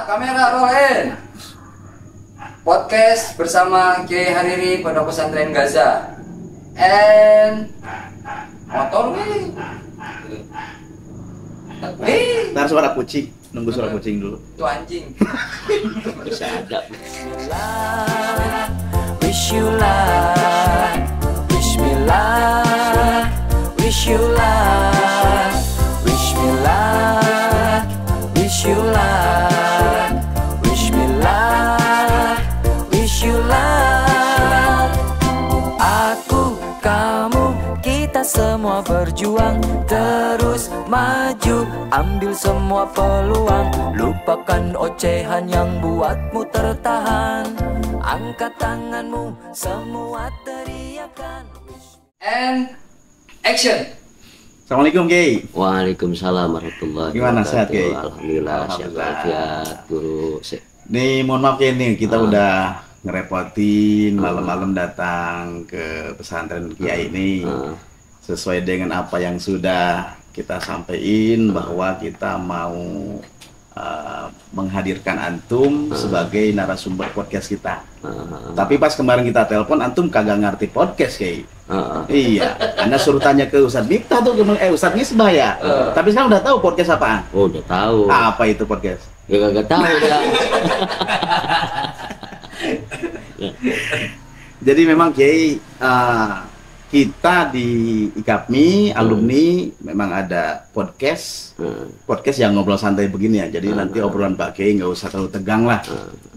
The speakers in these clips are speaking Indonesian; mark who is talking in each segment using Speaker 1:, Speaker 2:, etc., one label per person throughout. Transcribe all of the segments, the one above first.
Speaker 1: kamera rolling. Podcast bersama Kiai Hariri Pondok Pesantren Gaza. And motor wih.
Speaker 2: Ntar suara kucing, nunggu suara kucing dulu.
Speaker 1: Itu anjing.
Speaker 3: Bisa ada.
Speaker 4: Wish you luck, wish me luck, wish you luck, wish me luck, wish you luck, wish me luck, wish you luck. Aku, kamu, kita semua berjuang terus maju, ambil semua peluang, lupakan ocehan yang buatmu tertahan. Angkat tanganmu, semua teriakan.
Speaker 1: And action.
Speaker 2: Assalamualaikum Kiai.
Speaker 3: Waalaikumsalam warahmatullahi wabarakatuh.
Speaker 2: Gimana, sehat, Kiai?
Speaker 3: Alhamdulillah, sehat walafiat, Guru.
Speaker 2: Nih mohon maaf ya nih, kita udah ngerepotin malam-malam datang ke pesantren Kiai ini. Sesuai dengan apa yang sudah kita sampaikan bahwa kita mau menghadirkan antum sebagai narasumber podcast kita. Tapi pas kemarin kita telepon, antum kagak ngerti podcast Kiai. Iya, Anda suruh tanya ke Ustadz Miftah tuh, Ustadz Misbah ya. Tapi sekarang udah tahu podcast apaan?
Speaker 3: Oh, udah tahu.
Speaker 2: Apa itu podcast?
Speaker 3: Ya kagak tahu ya.
Speaker 2: Jadi memang Kiai, kita di IKAPMI alumni memang ada podcast yang ngobrol santai begini ya. Jadi nanti obrolan Pak Kiai nggak usah terlalu tegang lah,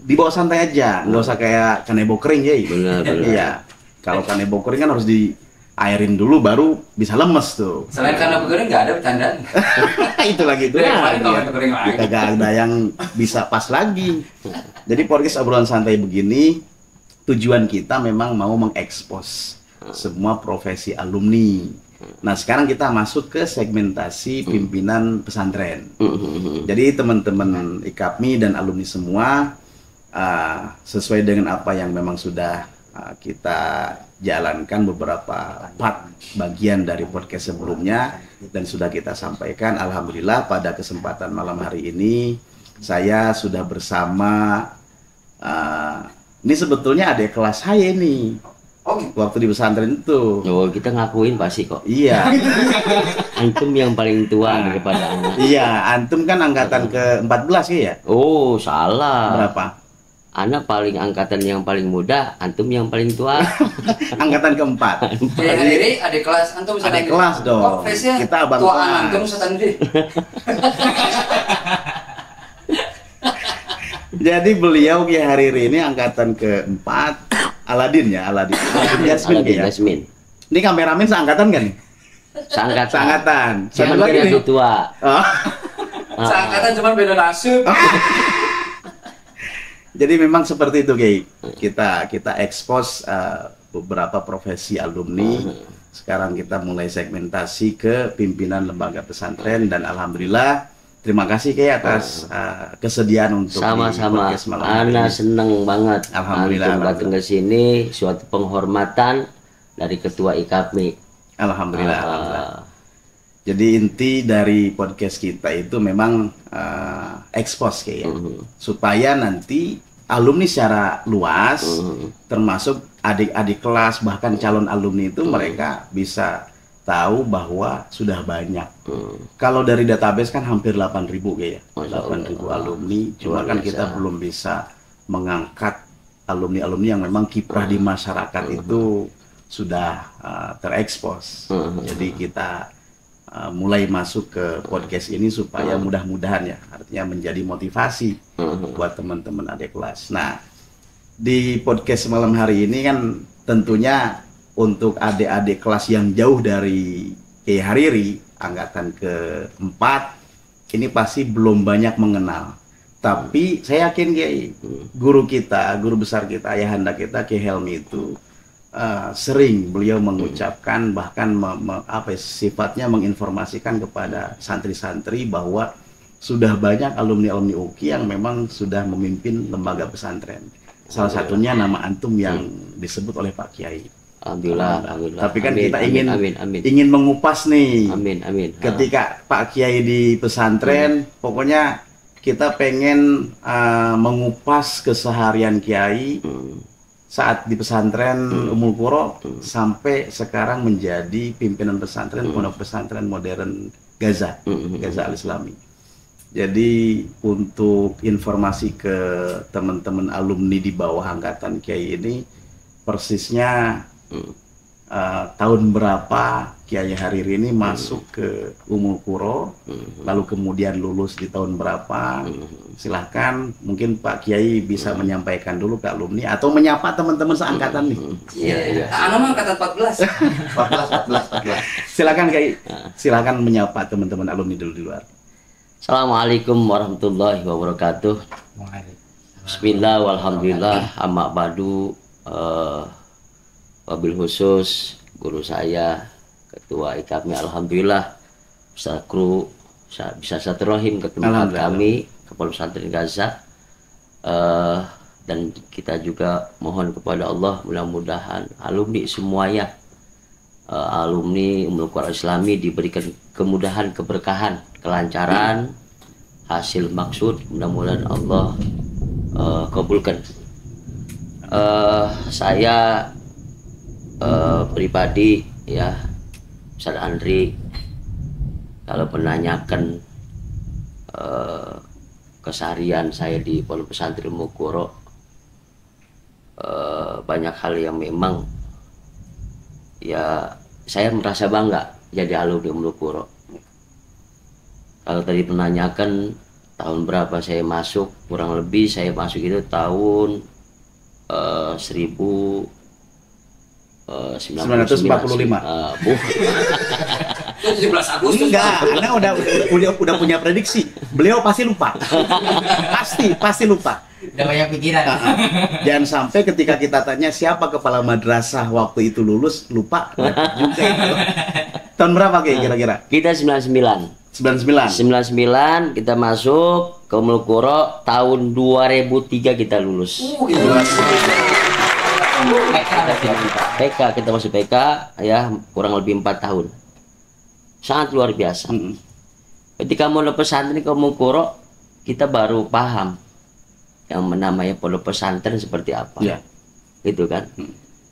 Speaker 2: dibawa santai aja, nggak usah kayak kanebo kering Kiai.
Speaker 3: Benar.
Speaker 2: Iya, kalau kanebo kering kan harus diairin dulu baru bisa lemes tuh.
Speaker 1: Selain kanebo kering nggak ada bercandaan.
Speaker 2: Itu lagi tuh. Kagak ada yang bisa pas lagi. Jadi podcast obrolan santai begini, tujuan kita memang mau mengekspos semua profesi alumni. Nah sekarang kita masuk ke segmentasi pimpinan pesantren. Jadi teman-teman IKAPMI dan alumni semua sesuai dengan apa yang memang sudah kita jalankan beberapa part bagian dari podcast sebelumnya dan sudah kita sampaikan. Alhamdulillah pada kesempatan malam hari ini saya sudah bersama ini sebetulnya adik kelas saya nih. Waktu di pesantren itu.
Speaker 3: Oh, kita ngakuin pasti kok.
Speaker 2: Iya.
Speaker 3: Antum yang paling tua daripada Anda.
Speaker 2: Iya, antum kan angkatan ke-14 ya?
Speaker 3: Oh, salah.
Speaker 2: Berapa?
Speaker 3: Ana paling angkatan yang paling muda, antum yang paling tua.
Speaker 2: Angkatan ke-4.
Speaker 1: Kiai Hariri adik kelas antum Ustadz
Speaker 2: Adik
Speaker 1: Andri.
Speaker 2: kelas dong.
Speaker 1: Oh, face-nya
Speaker 2: Kita abang
Speaker 1: tuaan
Speaker 2: kelas.
Speaker 1: antum Ustadz Andri.
Speaker 2: Jadi beliau Kiai Hariri ini angkatan ke-4. Aladin Yasmin
Speaker 3: Aladin
Speaker 2: ya.
Speaker 3: Yasmin.
Speaker 2: Ini kameramen seangkatan kan nih? Seangkatan.
Speaker 3: Cuman
Speaker 2: Satu lagi
Speaker 3: dia
Speaker 2: nih.
Speaker 3: lebih tua.
Speaker 2: Oh.
Speaker 1: Seangkatan cuma beda nasib.
Speaker 2: Jadi memang seperti itu Kiai. Kita expose beberapa profesi alumni. Sekarang kita mulai segmentasi ke pimpinan lembaga pesantren dan alhamdulillah terima kasih Kiai atas kesediaan untuk
Speaker 3: Sama-sama.
Speaker 2: di podcast malam hari
Speaker 3: Ana
Speaker 2: ini.
Speaker 3: seneng banget.
Speaker 2: Alhamdulillah,
Speaker 3: Antum datang ke sini, suatu penghormatan dari ketua IKAPMI.
Speaker 2: Alhamdulillah. Jadi inti dari podcast kita itu memang expose Kiai ya. Supaya nanti alumni secara luas termasuk adik-adik kelas bahkan calon alumni itu mereka bisa tahu bahwa sudah banyak. Kalau dari database kan hampir 8.000 Kiai ya. 8.000 alumni. Cuma kan kita belum bisa mengangkat alumni-alumni yang memang kiprah di masyarakat itu sudah terekspos. Jadi kita mulai masuk ke podcast ini supaya mudah-mudahan ya artinya menjadi motivasi buat teman-teman adik kelas. Nah, di podcast malam hari ini kan tentunya untuk adik-adik kelas yang jauh dari Kiai Hariri angkatan ke-4 ini pasti belum banyak mengenal. Tapi saya yakin Kiai, guru besar kita, ayahanda kita Kiai Helmi itu sering beliau mengucapkan bahkan sifatnya menginformasikan kepada santri-santri bahwa sudah banyak alumni-alumni UKI yang memang sudah memimpin lembaga pesantren. Salah satunya nama antum yang disebut oleh Pak Kiai.
Speaker 3: Alhamdulillah.
Speaker 2: Tapi kan
Speaker 3: Amin,
Speaker 2: kita
Speaker 3: amin.
Speaker 2: ingin mengupas nih.
Speaker 3: Amin.
Speaker 2: Ketika Pak Kiai di pesantren, pokoknya kita pengen mengupas keseharian Kiai saat di pesantren Ummul Qura sampai sekarang menjadi pimpinan pesantren pondok pesantren modern Gaza, Gaza Al-Islami. Jadi untuk informasi ke teman-teman alumni di bawah angkatan Kiai ini, persisnya tahun berapa Kiai Hariri ini masuk ke Ummul Qura, lalu kemudian lulus di tahun berapa? Silahkan, mungkin Pak Kiai bisa menyampaikan dulu ke alumni atau menyapa teman-teman seangkatan nih.
Speaker 1: Iya. Anak mah angkatan 14.
Speaker 2: 14. Silakan Kiai, silakan menyapa teman-teman alumni dulu di luar.
Speaker 3: Assalamualaikum warahmatullahi wabarakatuh. Bismillah walhamdulillah amma ba'du. Wabil khusus guru saya ketua IKAMI, alhamdulillah Ustaz Kru bisa silaturahim ketemu kami ke Pondok Pesantren Gaza, dan kita juga mohon kepada Allah mudah-mudahan alumni semuanya, alumni Ummul Qura Islami diberikan kemudahan, keberkahan, kelancaran, hasil maksud, mudah-mudahan Allah kabulkan. Saya pribadi ya, Ustaz Andri, kalau menanyakan keseharian saya di Pondok Pesantren Ummul Qura, banyak hal yang memang ya saya merasa bangga jadi alumni Ummul Qura. Kalau tadi menanyakan tahun berapa saya masuk, kurang lebih saya masuk itu tahun
Speaker 2: 1945.
Speaker 1: 17 Agustus.
Speaker 2: Enggak, Anda udah punya prediksi. Beliau pasti lupa. pasti lupa.
Speaker 5: Udah banyak pikiran.
Speaker 2: Jangan sampai ketika kita tanya siapa kepala madrasah waktu itu lulus, lupa. Juga itu. Tahun berapa kira-kira?
Speaker 3: Kita 99 kita masuk ke Ummul Qura, tahun 2003 kita lulus. PK, kita masuk PK ya, kurang lebih 4 tahun. Sangat luar biasa. Ketika pondok pesantren ke Ummul Qura, kita baru paham yang namanya pondok pesantren seperti apa. Gitu kan.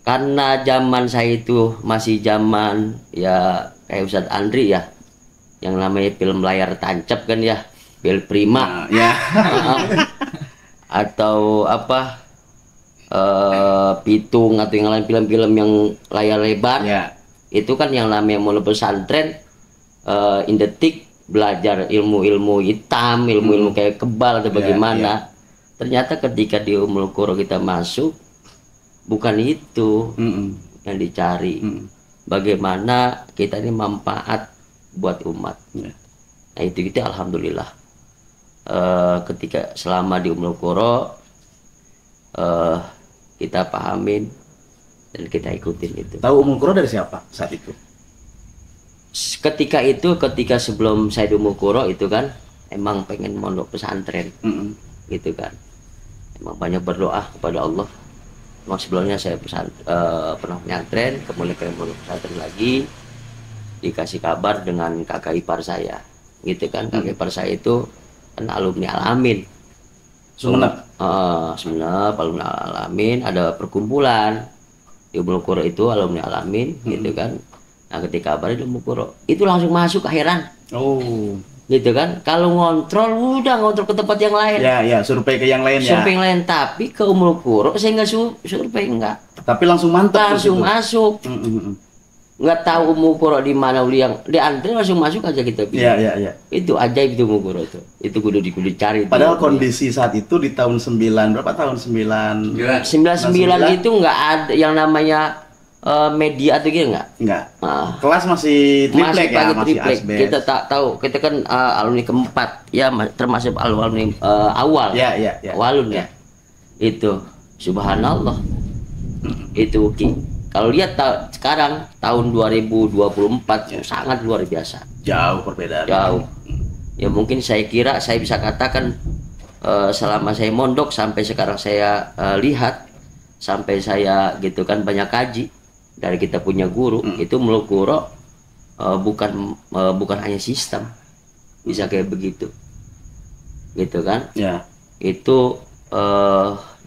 Speaker 3: Karena zaman saya itu masih zaman ya kayak Ustadz Andri ya, yang namanya film layar tancap kan ya, film Prima atau apa Pitung atau yang lain film-film yang layar lebar, itu kan yang namanya pondok pesantren Indetik belajar ilmu-ilmu hitam, ilmu-ilmu kayak kebal atau bagaimana. Ternyata ketika di Ummul Qura kita masuk, bukan itu yang dicari. Bagaimana kita ini manfaat buat umat. Nah itu kita alhamdulillah ketika selama di Ummul Qura kita pahamin dan kita ikutin itu.
Speaker 2: Tahu Ummul Qura dari siapa saat itu?
Speaker 3: Ketika sebelum saya di Ummul Qura itu kan emang pengen mondok pesantren, gitu kan. Emang banyak berdoa kepada Allah. Emang sebelumnya saya pernah penyantren, kemudian ke mondok pesantren lagi, dikasih kabar dengan kakak ipar saya, gitu kan. Kakak ipar saya itu kan alumni Al-Amin.
Speaker 2: Sumenep,
Speaker 3: alumni Al-Amin, ada perkumpulan di Ummul Qura itu alumni Al-Amin, gitu kan. Nah ketika kabar di Ummul Qura itu langsung masuk, heran. Gitu kan. Kalau ngontrol ke tempat yang lain.
Speaker 2: Ya, survei ke yang lain ya.
Speaker 3: Survei yang lain, tapi ke Ummul Qura saya nggak survei, enggak.
Speaker 2: Tapi langsung mantap.
Speaker 3: Langsung masuk. Nggak tahu Ummul Qura di mana, yang diantri langsung masuk aja kita.
Speaker 2: Iya.
Speaker 3: Itu ajaib itu Ummul Qura itu. Itu kudu dicari.
Speaker 2: Padahal kondisi saat itu di tahun 9 berapa tahun 99
Speaker 3: itu nggak ada yang namanya media atau gitu nggak.
Speaker 2: Kelas masih triplek ya, masih asbes.
Speaker 3: Kita tak tahu, kita kan alumni keempat ya, termasuk alumni awal. Awalun ya. Itu subhanallah. Itu kalau lihat sekarang tahun 2024 sangat luar biasa.
Speaker 2: Jauh perbedaan.
Speaker 3: Jauh. Ya mungkin saya kira saya bisa katakan selama saya mondok sampai sekarang saya lihat sampai saya gitu kan banyak kaji dari kita punya guru, itu Ummul Qura bukan hanya sistem bisa kayak begitu, gitu kan.
Speaker 2: Ya.
Speaker 3: Itu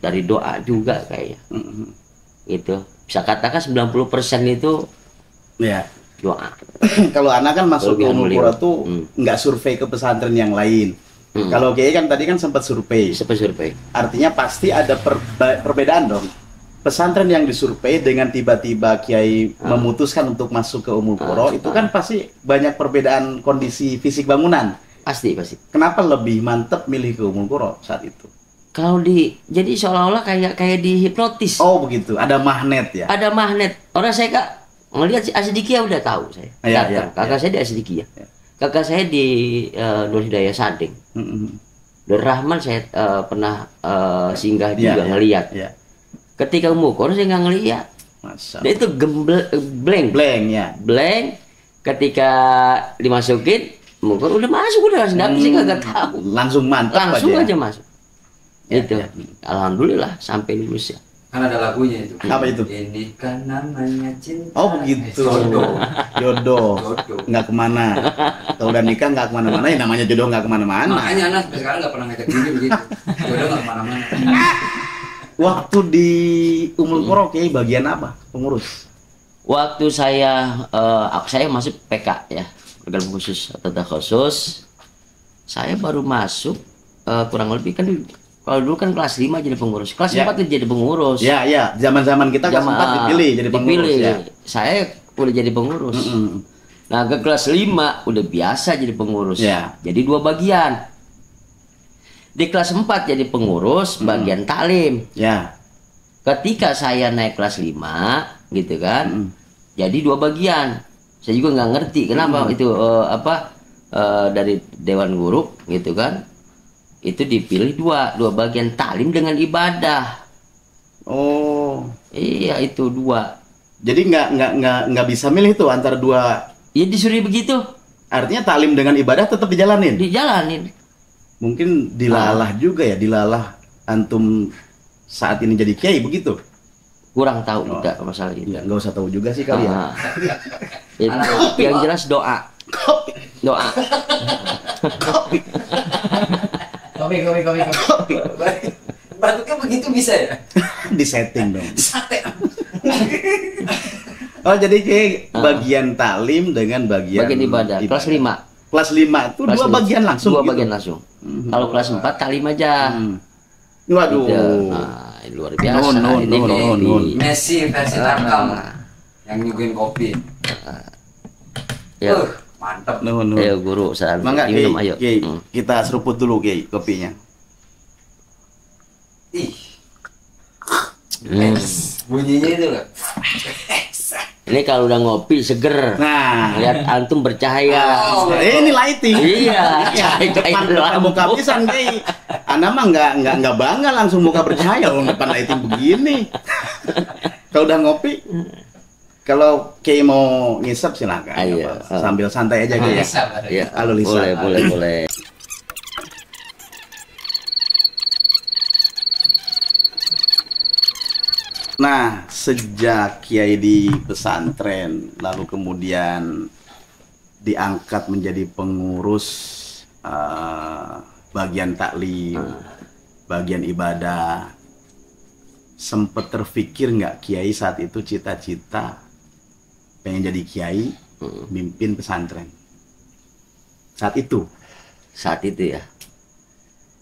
Speaker 3: dari doa juga kayaknya. Gitu. Bisa katakan 90% itu
Speaker 2: Ya.
Speaker 3: doa.
Speaker 2: Kalau anak kan masuk ke
Speaker 3: Kelebihan
Speaker 2: Umul
Speaker 3: beliau.
Speaker 2: Qura tuh nggak survei ke pesantren yang lain. Kalau Kiai kan tadi kan sempat survei.
Speaker 3: Survei.
Speaker 2: Artinya pasti ada perbedaan dong. Pesantren yang disurvei dengan tiba-tiba Kiai memutuskan untuk masuk ke Umul Qura itu kan pasti banyak perbedaan kondisi fisik bangunan.
Speaker 3: Pasti.
Speaker 2: Kenapa lebih mantep milih ke Umul Qura saat itu?
Speaker 3: Kalau jadi seolah-olah kayak dihipnotis.
Speaker 2: Oh begitu, ada magnet ya?
Speaker 3: Ada magnet. Orang saya kak ngelihat si Asidikia udah tahu saya.
Speaker 2: Ya,
Speaker 3: Datang.
Speaker 2: ya,
Speaker 3: Kakak
Speaker 2: ya.
Speaker 3: saya di Asidikia.
Speaker 2: Ya.
Speaker 3: Kakak saya di Nur Hidayah Sadeng. Nur Rahman saya pernah singgah juga ngelihat.
Speaker 2: Ya.
Speaker 3: Ketika Umul saya nggak ngelihat.
Speaker 2: Masa.
Speaker 3: Dia itu blank.
Speaker 2: Blank ya.
Speaker 3: Blank. Ketika dimasukin, Umul udah masuk udah. Nggak sih kagak tahu.
Speaker 2: Langsung mantap
Speaker 3: Langsung
Speaker 2: aja.
Speaker 3: aja masuk.
Speaker 2: Ya,
Speaker 3: Itu.
Speaker 2: ya.
Speaker 3: Alhamdulillah sampai lulus ya.
Speaker 1: Kan ada lagunya itu.
Speaker 2: Apa itu?
Speaker 1: Ini kan namanya cinta.
Speaker 2: Oh begitu.
Speaker 1: Jodoh.
Speaker 2: Jodoh.
Speaker 1: Jodoh.
Speaker 2: Nggak kemana. Kalau udah nikah nggak kemana-mana, ya namanya jodoh nggak kemana-mana.
Speaker 1: Makanya anak sampai sekarang nggak pernah ngajak diri begitu. Jodoh nggak kemana-mana.
Speaker 2: Waktu di Umul Qura Kiai bagian apa? Pengurus.
Speaker 3: Waktu saya masuk PK ya, program khusus atau khusus. Saya baru masuk kurang lebih kan kalau dulu kan kelas 5 jadi pengurus. Kelas
Speaker 2: Ya.
Speaker 3: 4 jadi pengurus.
Speaker 2: Ya, ya. Zaman-zaman kita kelas 4 dipilih jadi pengurus ya.
Speaker 3: Saya udah jadi pengurus. Nah, ke kelas 5 udah biasa jadi pengurus.
Speaker 2: Ya.
Speaker 3: Jadi 2 bagian. Di kelas 4 jadi pengurus bagian taklim.
Speaker 2: Ya.
Speaker 3: Ketika saya naik kelas 5 gitu kan. Jadi 2 bagian. Saya juga nggak ngerti kenapa itu dari Dewan Guru gitu kan. Itu dipilih dua bagian taklim dengan ibadah.
Speaker 2: Oh.
Speaker 3: Iya itu 2.
Speaker 2: Jadi nggak bisa milih tuh antara dua.
Speaker 3: Ya disuruh begitu.
Speaker 2: Artinya taklim dengan ibadah tetap dijalanin.
Speaker 3: Dijalanin.
Speaker 2: Mungkin dilalah juga ya, dilalah antum saat ini jadi kiai begitu.
Speaker 3: Kurang tahu juga masalah itu.
Speaker 2: Ya nggak usah tahu juga sih kali ya.
Speaker 3: Yang jelas doa. Doa.
Speaker 1: Kopi. Batuknya begitu bisa ya?
Speaker 2: Di setting dong.
Speaker 1: Sate.
Speaker 2: Oh jadi kayak bagian taklim dengan bagian
Speaker 3: Bagian ibadah. Kelas 5.
Speaker 2: Kelas 5 itu dua bagian langsung.
Speaker 3: Dua
Speaker 2: gitu?
Speaker 3: bagian langsung. Kalau kelas 4 taklim aja.
Speaker 2: Waduh.
Speaker 3: Gitu. Nah, luar biasa. Ini kopi.
Speaker 1: Messi versi Tarkam yang nyuguhin kopi.
Speaker 3: Ya.
Speaker 1: Mantap.
Speaker 2: Nuhun.
Speaker 3: Ayo guru, saat
Speaker 2: Mangga
Speaker 3: minum
Speaker 2: Kiai,
Speaker 3: ayo.
Speaker 2: Kiai, kita seruput dulu Kiai kopinya.
Speaker 1: Ih. Bunyinya itu loh.
Speaker 3: Ini kalau udah ngopi seger.
Speaker 2: Nah,
Speaker 3: Lihat antum bercahaya.
Speaker 2: ini lighting.
Speaker 3: Iya,
Speaker 2: Depan muka pisan Kiai. Anda mah nggak bangga langsung muka bercahaya loh depan lighting begini. Kalau udah ngopi, kalau Kiai mau ngisep silakan.
Speaker 3: Ayo.
Speaker 2: Sambil santai aja Kiai.
Speaker 3: Iya.
Speaker 2: Halo Lisa.
Speaker 3: Boleh.
Speaker 2: Nah, sejak Kiai di pesantren, lalu kemudian diangkat menjadi pengurus bagian taklim, bagian ibadah, sempet terfikir nggak Kiai saat itu cita-cita pengen jadi Kiai, mimpin pesantren? Saat itu
Speaker 3: ya.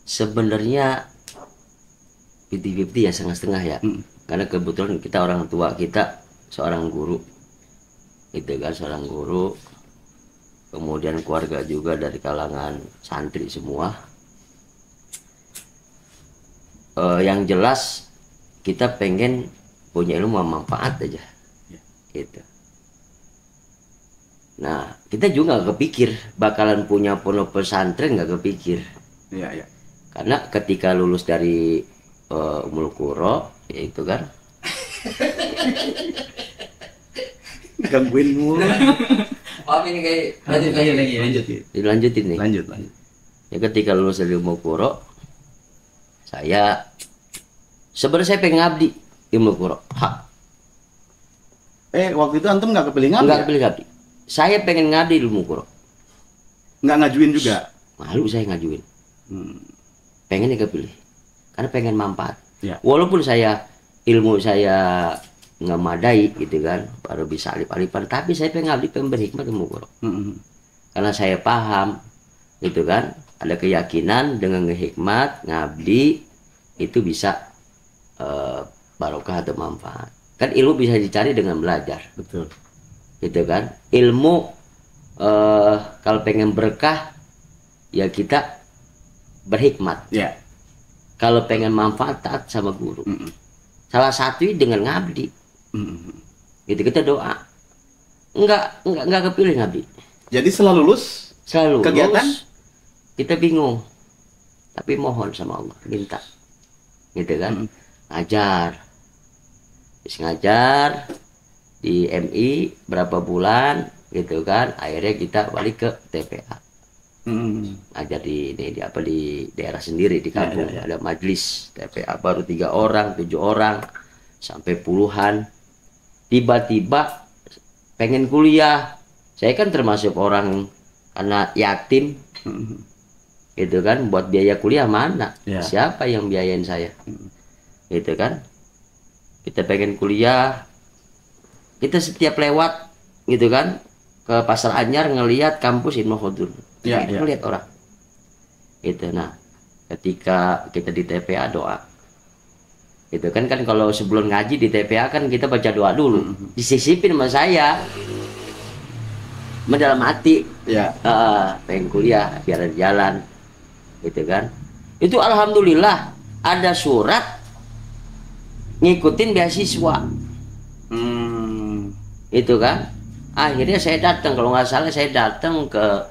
Speaker 3: Sebenarnya 50-50 ya, setengah-setengah ya. Karena kebetulan kita orang tua kita seorang guru, itu kan seorang guru, kemudian keluarga juga dari kalangan santri semua. Yang jelas kita pengen punya ilmu manfaat aja, gitu. Nah kita juga nggak kepikir bakalan punya pondok pesantren, nggak kepikir.
Speaker 2: ya.
Speaker 3: Karena ketika lulus dari Umul Qura, ya itu kan
Speaker 2: gangguin mulu.
Speaker 1: Maaf ini kayak lanjut.
Speaker 3: dilanjutin nih.
Speaker 2: Lanjut.
Speaker 3: Ya ketika lulus dari Umul Qura, saya sebenarnya saya pengen ngabdi di Umul Qura.
Speaker 2: Waktu itu antum nggak kepilih ngabdi?
Speaker 3: Enggak pilih ngabdi. Saya pengen ngabdi di Umul Qura.
Speaker 2: Nggak ngajuin juga?
Speaker 3: Malu saya ngajuin. pengen kepilih karena pengen manfaat.
Speaker 2: Ya.
Speaker 3: Walaupun ilmu saya nggak madai gitu kan, baru bisa alip-alipan, tapi saya pengen ngabdi, pengen berhikmat ilmu guru. Karena saya paham gitu kan, ada keyakinan dengan hikmat ngabdi itu bisa barokah atau manfaat. Kan ilmu bisa dicari dengan belajar.
Speaker 2: Betul.
Speaker 3: Gitu kan. Ilmu kalau pengen berkah ya kita berhikmat.
Speaker 2: Ya.
Speaker 3: Kalau pengen manfaat taat sama guru. Salah satu dengan ngabdi. Gitu kita doa. Enggak kepilih ngabdi.
Speaker 2: Jadi setelah lulus kegiatan
Speaker 3: lulus, kita bingung. Tapi mohon sama Allah, minta. Gitu kan. Ngajar. Terus ngajar di MI berapa bulan gitu kan. Akhirnya kita balik ke TPA. Ngajar di daerah sendiri di kampung. Ada majelis TPA baru 3 orang, 7 orang sampai puluhan. Tiba-tiba pengen kuliah. Saya kan termasuk orang anak yatim. Gitu kan, buat biaya kuliah mana? Siapa yang biayain saya? Gitu kan. Kita pengen kuliah. Kita setiap lewat gitu kan ke Pasar Anyar ngelihat kampus Ibnu Khaldun. Ngelihat orang. Itu nah, ketika kita di TPA doa. Itu kan kalau sebelum ngaji di TPA kan kita baca doa dulu. Disisipin sama saya. Dalam hati. Pengen kuliah biar ada jalan. Gitu kan. Itu alhamdulillah ada surat ngikutin beasiswa. Itu kan. Akhirnya saya datang, kalau nggak salah saya datang ke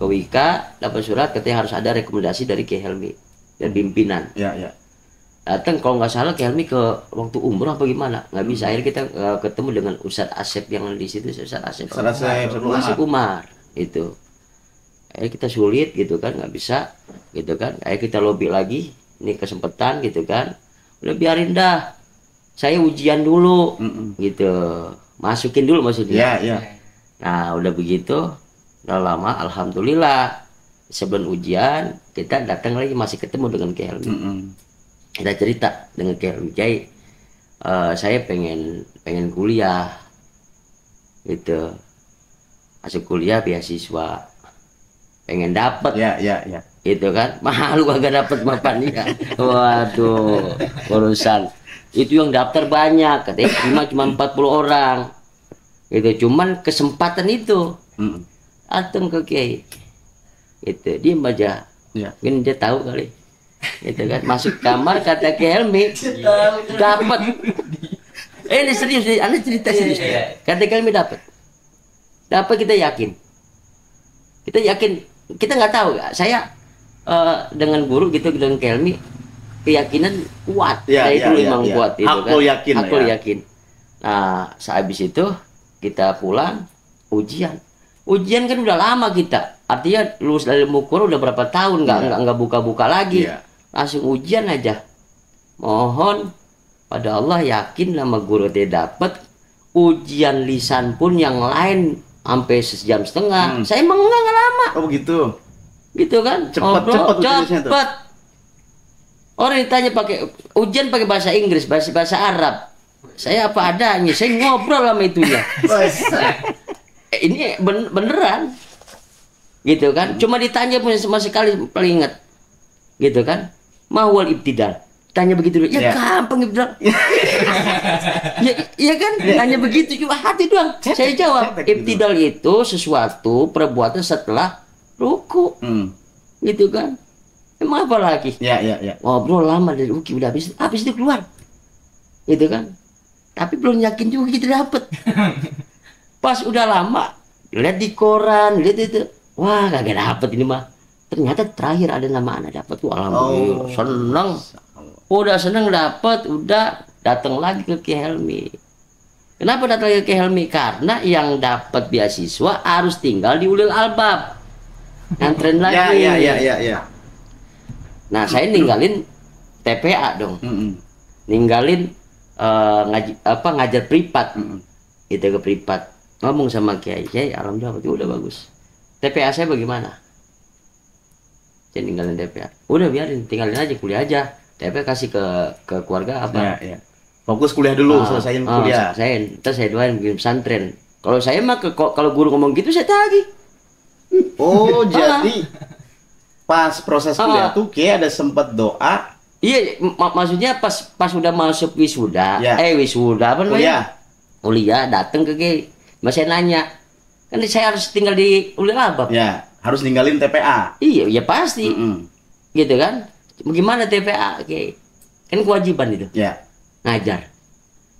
Speaker 3: Wika, dapat surat katanya harus ada rekomendasi dari Ki Helmi dan pimpinan. Datang kalau nggak salah Ki Helmi ke waktu umroh apa gimana, nggak bisa. Akhirnya kita ketemu dengan Ustadz Asep yang di situ, Ustadz Asep Umar itu. Akhirnya kita sulit gitu kan, nggak bisa gitu kan. Akhirnya kita lobby lagi, ini kesempatan gitu kan. Udah biarin dah, saya ujian dulu gitu. Masukin dulu maksudnya. Nah udah begitu, udah lama alhamdulillah sebelum ujian kita datang lagi masih ketemu dengan Ki Helmi. Kita cerita dengan Ki Helmi, Kiai, saya pengen kuliah gitu, masuk kuliah beasiswa, pengen dapat itu kan, malu kagak dapat mapannya. Waduh, urusan itu yang daftar banyak, katanya cuma 40 orang. Itu cuman kesempatan itu. Datang ke Kiai. Itu dia baca. Mungkin dia tahu kali. Itu kan masuk kamar kata Ki Helmi dapat. Ini serius, Anda cerita serius. Kata Ki Helmi dapat. Dapat, kita yakin. Kita nggak tahu. Saya dengan guru gitu dengan Ki Helmi keyakinan kuat, itu memang kuat itu kan. Aku yakin. Nah, sehabis itu kita pulang ujian kan udah lama kita. Artinya lulus dari Mukur udah berapa tahun nggak buka-buka lagi. Langsung ujian aja. Mohon pada Allah yakin nama guru dia dapat. Ujian lisan pun yang lain sampai 1,5 jam. Saya emang nggak lama.
Speaker 2: Oh begitu.
Speaker 3: Gitu kan? Cepat. Orang ditanya ujian pakai bahasa Inggris, bahasa Arab. Saya apa adanya, saya ngobrol sama itunya. Ini beneran. Gitu kan? Cuma ditanya pun sama sekali paling ingat. Gitu kan? Mahwal ibtidal. Tanya begitu dulu. Ya gampang ibtidal. ya kan? Tanya begitu cuma hati doang. Saya jawab, ibtidal itu sesuatu perbuatan setelah ruku. Gitu kan? Emang apa lagi? Ngobrol lama dari Uki udah habis itu keluar. Gitu kan? Tapi belum yakin juga kita dapet. Pas udah lama, lihat di koran, lihat itu. Wah, kagak dapet ini mah. Ternyata terakhir ada nama anak dapet. Wah, alhamdulillah. Seneng. Udah seneng dapet, udah datang lagi ke Ki Helmi. Kenapa datang lagi ke Ki Helmi? Karena yang dapat beasiswa harus tinggal di Ulil Albab. Ngantren lagi. Nah, saya ninggalin TPA dong. Ninggalin ngajar privat. Itu ke privat. Ngomong sama Kiai, alhamdulillah itu udah bagus. TPA saya bagaimana? saya tinggalin TPA. Udah biarin, tinggalin aja, kuliah aja. TPA kasih ke keluarga apa?
Speaker 2: Ya. Fokus kuliah dulu, selesaiin kuliah.
Speaker 3: Selesaiin, terus saya doain bikin pesantren. Kalau saya mah kalau guru ngomong gitu saya tagih.
Speaker 2: Oh, jadi pas proses kuliah tuh kayak ada sempat doa.
Speaker 3: Iya, maksudnya pas udah masuk wisuda,
Speaker 2: Ya.
Speaker 3: Wisuda apa namanya? Kuliah datang ke Kiai. Masih nanya, kan saya harus tinggal di Ulil Albab.
Speaker 2: Ya, harus ninggalin TPA.
Speaker 3: Iya, ya pasti. Gitu kan? Bagaimana TPA, Kiai? Kan kewajiban itu.
Speaker 2: Ya.
Speaker 3: Ngajar.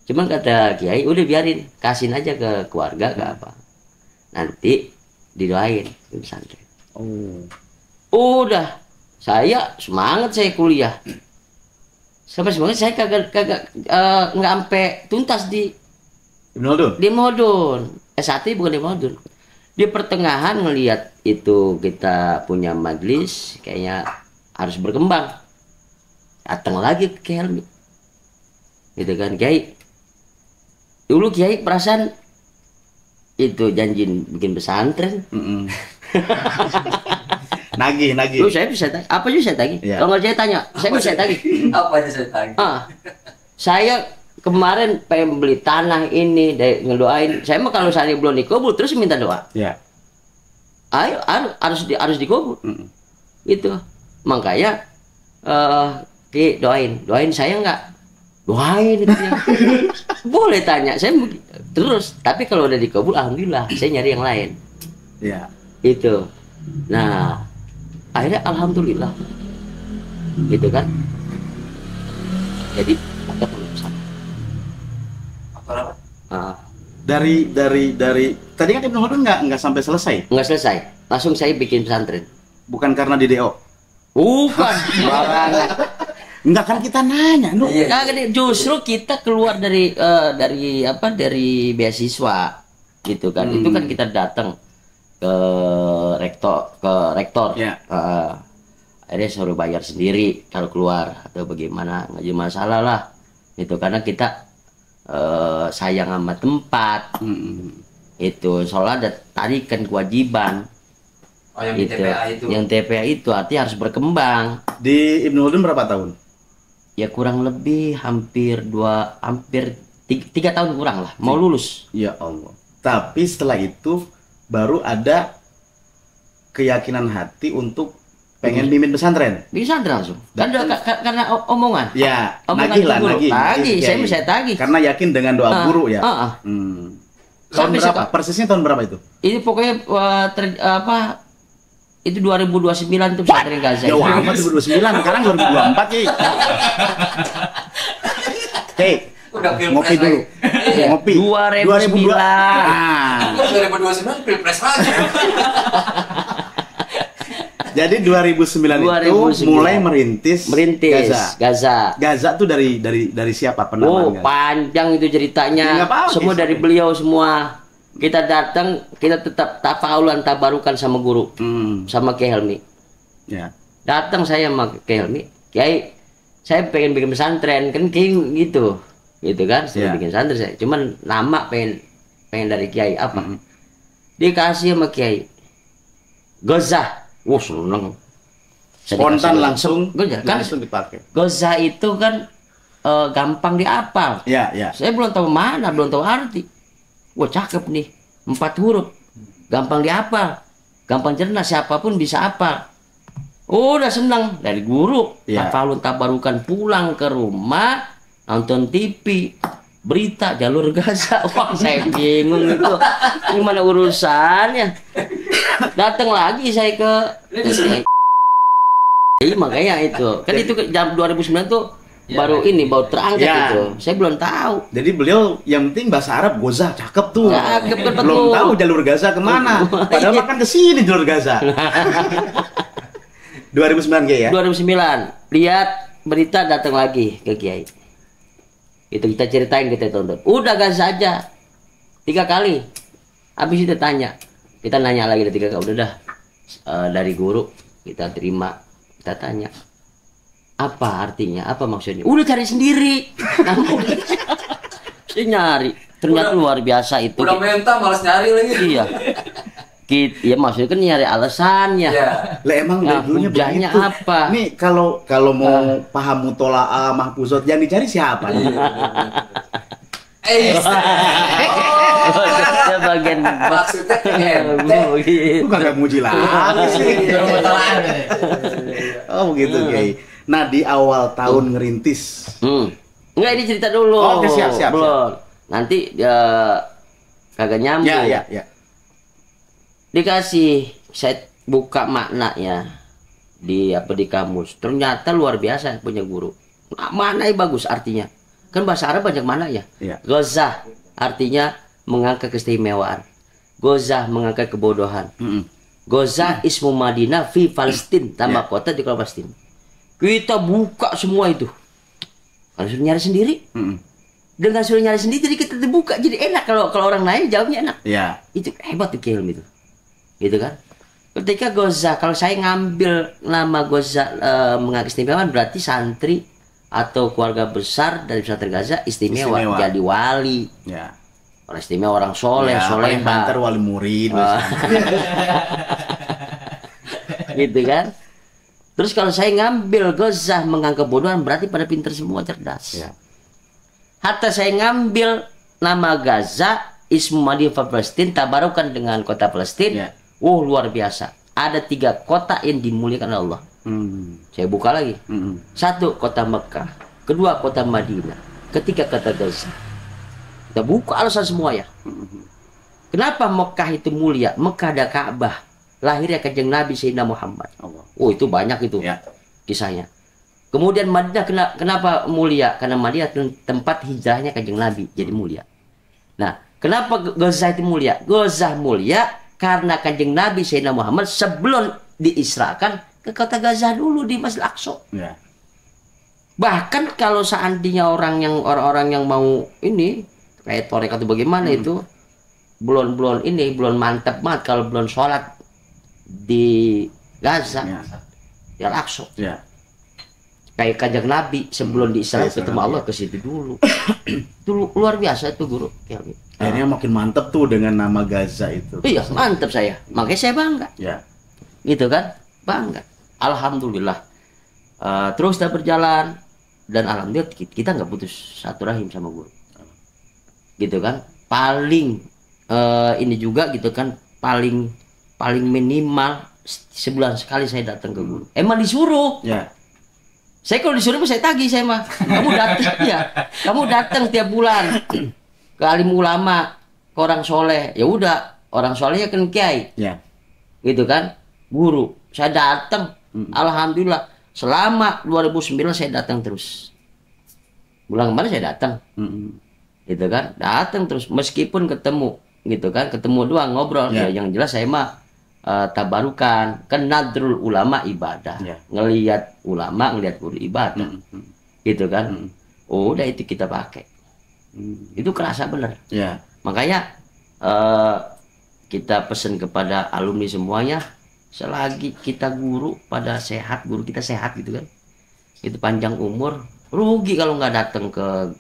Speaker 3: Cuman kata Kiai, udah biarin, kasihin aja ke keluarga, ke apa. Nanti didoain di pesantren. Udah, saya semangat saya kuliah. Sampai semangat saya kagak nggak sampai tuntas di Modun. S1 bukan di Modun. Di pertengahan ngelihat itu kita punya majelis, kayaknya harus berkembang. Datang lagi ke Helmi. Gitu kan, Kiai. Dulu Kiai perasaan itu janji bikin pesantren.
Speaker 2: Nagih.
Speaker 3: Lu saya bisa tagih. Apa juga saya tagih?
Speaker 2: Ya.
Speaker 3: Kalau nggak saya tanya, saya bisa tagih.
Speaker 1: Apa aja saya tagih?
Speaker 3: Saya kemarin pengen beli tanah ini, ngedoain. Saya mah kalau saya belum dikabul terus minta doa.
Speaker 2: Ya.
Speaker 3: Ayo harus dikabul. Gitu. Makanya Ki doain saya nggak? Doain itu ya. Boleh tanya, saya terus. Tapi kalau udah dikabul, alhamdulillah, saya nyari yang lain.
Speaker 2: Ya.
Speaker 3: Itu. Nah, akhirnya alhamdulillah. Gitu kan? Jadi pakai penulisan.
Speaker 1: Apa?
Speaker 2: Dari tadi kan Ibnu Khaldun nggak sampai selesai.
Speaker 3: Nggak selesai. Langsung saya bikin pesantren.
Speaker 2: Bukan karena di DO.
Speaker 3: Bukan.
Speaker 2: Enggak kan kita nanya, lu.
Speaker 3: Nah, justru kita keluar dari beasiswa gitu kan. Itu kan kita datang ke rektor.
Speaker 2: Ya.
Speaker 3: Akhirnya suruh bayar sendiri kalau keluar atau bagaimana, nggak jadi masalah lah. Itu karena kita sayang sama tempat. Itu soalnya ada tarikan kewajiban.
Speaker 1: Oh, yang
Speaker 3: itu.
Speaker 1: TPA itu.
Speaker 3: Yang TPA itu artinya harus berkembang.
Speaker 2: Di Ibnu Khaldun berapa tahun?
Speaker 3: Ya kurang lebih hampir 3 tahun kurang lah, mau lulus.
Speaker 2: Ya Allah. Tapi setelah itu baru ada keyakinan hati untuk pengen mimpin pesantren.
Speaker 3: Bisa langsung. Karena omongan.
Speaker 2: Ya,
Speaker 3: omongan
Speaker 2: nagih.
Speaker 3: Saya bisa tagih.
Speaker 2: Karena yakin dengan doa guru ya. Tahun berapa? Persisnya tahun berapa itu?
Speaker 3: Ini pokoknya itu 2029 tuh pesantren Gaza.
Speaker 2: Ya amat 2029, sekarang 2024 ya. Hei, ngopi dulu. Ngopi.
Speaker 3: 2009.
Speaker 2: Nah.
Speaker 1: 2029 pilpres lagi.
Speaker 2: Jadi 2009 itu mulai merintis
Speaker 3: Gaza.
Speaker 2: Gaza tuh dari siapa penamaan?
Speaker 3: Panjang itu ceritanya. Semua dari beliau semua. Kita datang, kita tetap tafaulan tabarukan sama guru, sama Kiai Helmi.
Speaker 2: Ya.
Speaker 3: Datang saya sama Kiai Helmi, Kiai, saya pengen bikin pesantren, kan Kiai gitu kan, saya bikin pesantren saya. Cuman nama pengen dari Kiai apa? Dikasih sama Kiai, Goza, seneng.
Speaker 2: Spontan langsung
Speaker 3: dipakai. Goza itu kan gampang dihafal.
Speaker 2: Ya.
Speaker 3: Saya belum tahu mana, belum tahu arti. Wah cakep nih, 4 huruf, gampang dihafal, gampang cerna, siapapun bisa hafal. Udah senang dari guru, hafalun tabarukan, pulang ke rumah, nonton TV, berita jalur Gaza. Wah saya bingung itu, gimana urusannya. Datang lagi saya ke, makanya itu, kan itu jam 2009 tuh. Baru terangkat gitu. Saya belum tahu.
Speaker 2: Jadi beliau yang penting bahasa Arab Goza cakep tuh.
Speaker 3: Cakep,
Speaker 2: belum tahu jalur Gaza kemana. Padahal makan ke sini jalur Gaza. 2009 Kiai ya.
Speaker 3: 2009. Lihat berita datang lagi ke Kiai. Itu kita ceritain, kita tonton. Udah Gaza aja. 3 kali. Habis itu kita nanya lagi 3 kali. Udah dari guru kita terima, kita tanya. Apa artinya? Apa maksudnya? Udah cari sendiri. Saya nyari. Ternyata luar biasa itu.
Speaker 1: Udah minta malas nyari lagi.
Speaker 3: Iya. Ya maksudnya kan nyari alasannya.
Speaker 2: Lah emang dari dulunya
Speaker 3: hujahnya
Speaker 2: begitu.
Speaker 3: apa?
Speaker 2: Nih kalau mau paham mutola'ah mahfuzat yang dicari siapa nih?
Speaker 3: Maksudnya bagian
Speaker 1: maksudnya
Speaker 2: Bukan gak muji lagi sih. Oh begitu Kiai. Nah di awal tahun ngerintis.
Speaker 3: Enggak, ini cerita dulu.
Speaker 2: Oke, siap.
Speaker 3: Belum. Nanti kagak nyambung.
Speaker 2: Ya.
Speaker 3: Dikasih saya buka maknanya di kamus. Ternyata luar biasa punya guru. Maknanya bagus artinya. Kan bahasa Arab banyak mana ya? Gozah artinya mengangkat keistimewaan. Gozah mengangkat kebodohan. Gozah ismu Madinah fi Palestin, tambah kota di Palestina. Kita buka semua itu. Kalau suruh nyari sendiri, dengan suruh nyari sendiri jadi kita dibuka, jadi enak kalau orang lain jawabnya enak. Itu hebat tuh Kilm itu, gitu kan? Ketika Gozah, kalau saya ngambil nama Gozah mengangkat keistimewaan berarti santri atau keluarga besar dari pesantren Gaza istimewa. Jadi wali. Orang istimewa, orang soleh, soleha.
Speaker 2: Banter wali murid.
Speaker 3: Gitu kan? Terus kalau saya ngambil Gozah mengangkat kebodohan berarti pada pintar semua, cerdas. Hatta saya ngambil nama Gaza, ismu Madinah Palestin, tabarukan dengan kota Palestina. Luar biasa. Ada 3 kota yang dimuliakan Allah. Saya buka lagi. 1 kota Mekah, 2 kota Madinah, 3 kota Gaza. Kita buka alasan semua ya. Kenapa Mekah itu mulia? Mekah ada Ka'bah, lahirnya Kanjeng Nabi Sayyidina Muhammad. Itu banyak itu kisahnya. Kemudian Madinah kenapa mulia? Karena Madinah tempat hijrahnya Kanjeng Nabi, jadi mulia. Nah, kenapa Gaza itu mulia? Gaza mulia karena Kanjeng Nabi Sayyidina Muhammad sebelum diisrakan ke kota Gaza dulu di Masjid Al-Aqsa. Bahkan kalau seandainya orang-orang yang mau ini kayak tarekat atau bagaimana itu belum mantap banget kalau belum sholat di Gaza di Al-Aqsa. Kayak Kanjeng Nabi sebelum diisra ketemu Allah ke situ dulu. Itu luar biasa itu guru.
Speaker 2: Akhirnya makin mantap tuh dengan nama Gaza itu.
Speaker 3: Iya, mantap saya. Makanya saya bangga. Gitu kan? Bangga. Alhamdulillah. Terus sudah berjalan dan alhamdulillah kita nggak putus satu rahim sama guru. Gitu kan? Paling ini juga gitu kan, paling minimal sebulan sekali saya datang ke guru. Emang disuruh. Saya kalau disuruh saya tagih saya mah. Kamu datang Kamu datang tiap bulan ke alim ulama, ke orang soleh. Ya udah, orang solehnya kan kiai. Gitu kan? Guru. Saya datang. Alhamdulillah selama 2009 saya datang terus. Bulan kemarin saya datang. Gitu kan? Datang terus meskipun ketemu gitu kan, ketemu doang ngobrol. Yang jelas saya mah tabarukan, kan nadrul ulama ibadah. Ngelihat ulama, ngelihat guru ibadah. Gitu kan? Udah itu kita pakai. Itu kerasa bener. Makanya kita pesan kepada alumni semuanya, selagi kita guru pada sehat, guru kita sehat gitu kan, itu panjang umur, rugi kalau nggak datang ke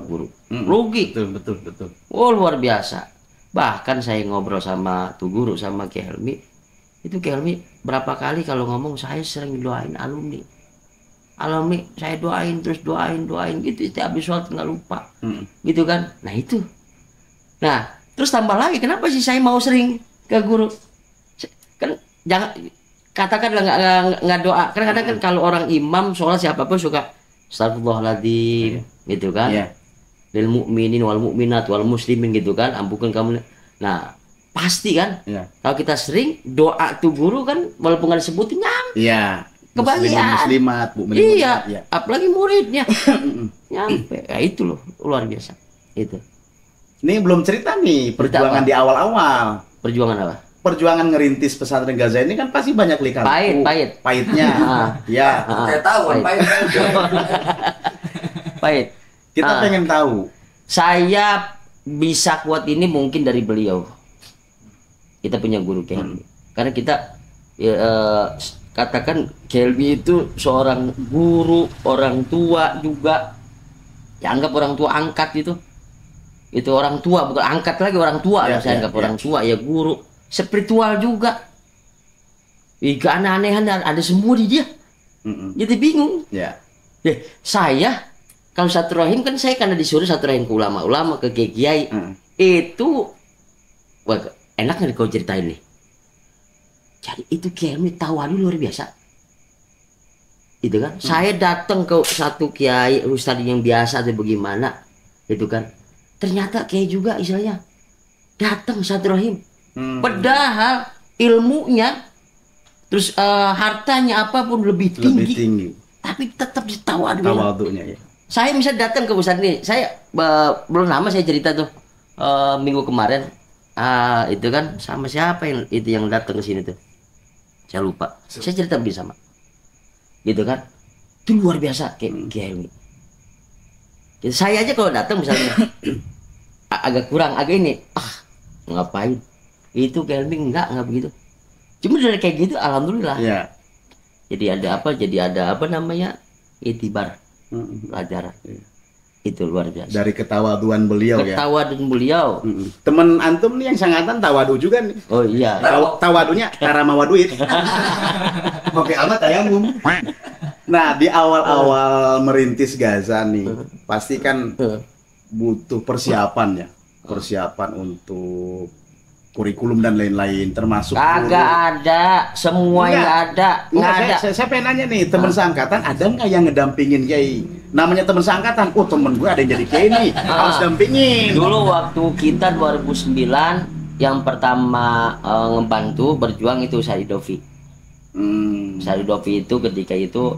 Speaker 3: guru, rugi.
Speaker 2: Betul.
Speaker 3: Luar biasa. Bahkan saya ngobrol sama tuh guru, sama Ki Helmi, itu Ki Helmi berapa kali kalau ngomong saya sering doain alumni, saya doain terus doain gitu, habis sholat nggak lupa, gitu kan. Nah itu, terus tambah lagi, kenapa sih saya mau sering ke guru? Kan jangan katakanlah nggak doa. Kadang-kadang kan kalau orang imam sholat siapapun suka astagfirullahaladzim, gitu kan. Lil mu'minin wal mu'minat wal muslimin gitu kan, ampunkan kamu. Nah pasti kan, kalau kita sering doa tuh guru kan, walaupun nggak disebutin kebahagiaan.
Speaker 2: Muslimat,
Speaker 3: apalagi muridnya nyampe. Ya itu loh luar biasa itu.
Speaker 2: Ini belum cerita nih perjuangan di awal-awal.
Speaker 3: Perjuangan apa?
Speaker 2: Perjuangan ngerintis pesantren Gaza ini kan pasti banyak likan. Pahitnya.
Speaker 1: Saya tahu
Speaker 3: pahit.
Speaker 2: Kita pengen tahu.
Speaker 3: Saya bisa kuat ini mungkin dari beliau. Kita punya guru Kelbi. Karena kita katakan Kelbi itu seorang guru, orang tua juga. Ya anggap orang tua angkat itu. Itu orang tua, bukan angkat lagi, orang tua. Saya anggap orang tua, ya guru. spiritual juga. Keanehan ada semua di dia. Jadi bingung.
Speaker 2: Ya.
Speaker 3: Saya kalau satu rahim kan saya karena disuruh satu rahim ke ulama-ulama, ke kiai. Itu wah, enak nggak kau ceritain nih? Jadi itu kiai ini tawadu luar biasa. Itu kan. Saya datang ke satu kiai ustadz yang biasa atau bagaimana, itu kan. Ternyata kiai juga istilahnya datang satu rahim. Padahal ilmunya terus hartanya apapun lebih tinggi. Tapi tetap ditawadu.
Speaker 2: Tawadunya ya.
Speaker 3: Saya bisa datang ke ustadz nih. Saya belum lama saya cerita tuh minggu kemarin. Itu kan sama siapa yang itu yang datang ke sini tuh? Saya lupa. Saya cerita bersama. Gitu kan? Itu luar biasa kayak ini. Gitu, saya aja kalau datang misalnya agak kurang, agak ini, ngapain? Itu Kelvin enggak begitu. Cuma dari kayak gitu alhamdulillah.
Speaker 2: Ya.
Speaker 3: Jadi ada apa namanya? Itibar. Pelajaran. Itu luar biasa.
Speaker 2: Dari ketawaduan beliau ya.
Speaker 3: Ketawaduan beliau.
Speaker 2: Temen antum nih yang sangatan tawadu juga nih.
Speaker 3: Oh iya.
Speaker 2: Tawadunya karama duit. Oke amat tayamum. Nah, di awal-awal merintis Gaza nih, pasti kan butuh persiapan ya. Persiapan untuk kurikulum dan lain-lain, termasuk
Speaker 3: kagak ada, semua yang ada, nggak ada.
Speaker 2: Saya pengen nanya nih, teman seangkatan ada nggak yang ngedampingin kiai? Namanya teman seangkatan, temen gue ada yang jadi kiai nih, harus dampingin.
Speaker 3: Dulu waktu kita 2009, yang pertama ngebantu berjuang itu Saridovi. Saridovi itu ketika itu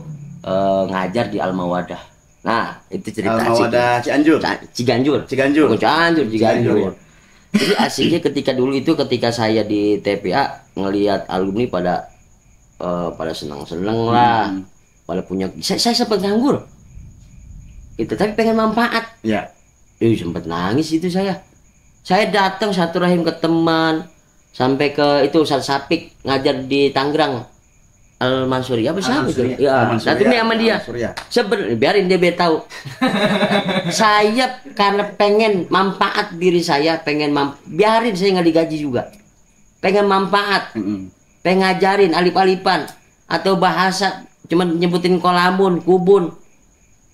Speaker 3: ngajar di Al-Mawadah. Nah, itu cerita
Speaker 2: Al-Mawadah Cianjur.
Speaker 3: Ciganjur. Bukan Ciganjur. Jadi asiknya ketika saya di TPA ngelihat alumni pada senang-senang lah, pada punya. Saya sempat nganggur, itu tapi pengen manfaat.
Speaker 2: Ya.
Speaker 3: Sempat nangis itu saya. Saya datang satu rahim ke teman, sampai ke itu Ustaz Sapik ngajar di Tangerang. Al-Mansuri apa siapa itu? Ya, nanti ini sama dia. Sebenarnya biarin dia tahu. Saya karena pengen manfaat diri saya, biarin saya nggak digaji juga. Pengen manfaat, pengen ngajarin alif-alifan atau bahasa, cuman nyebutin kolamun, kubun,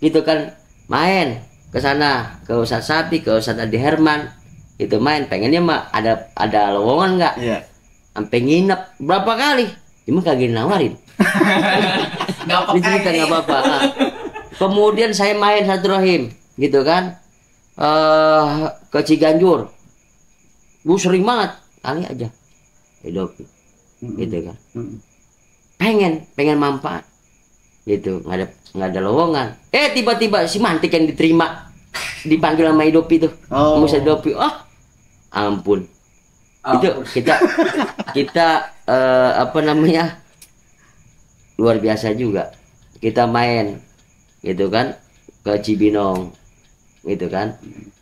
Speaker 3: gitu kan. Main ke sana, ke Ustaz Sapi, ke Ustaz Adi Herman, itu main. Pengennya mah ada lowongan nggak?
Speaker 2: Iya.
Speaker 3: Sampai nginep berapa kali? Cuma kagak nawarin. Cerita nggak apa-apa. Kemudian saya main satu rahim, gitu kan, ke Ciganjur. Gue sering banget, kali aja, hidup, gitu kan. Pengen manfaat, gitu. Nggak ada lowongan. Tiba-tiba si Mantik yang diterima, dipanggil sama Hidopi tuh, Musa Hidopi. Ampun. Itu kita apa namanya, luar biasa juga. Kita main gitu kan ke Cibinong gitu kan.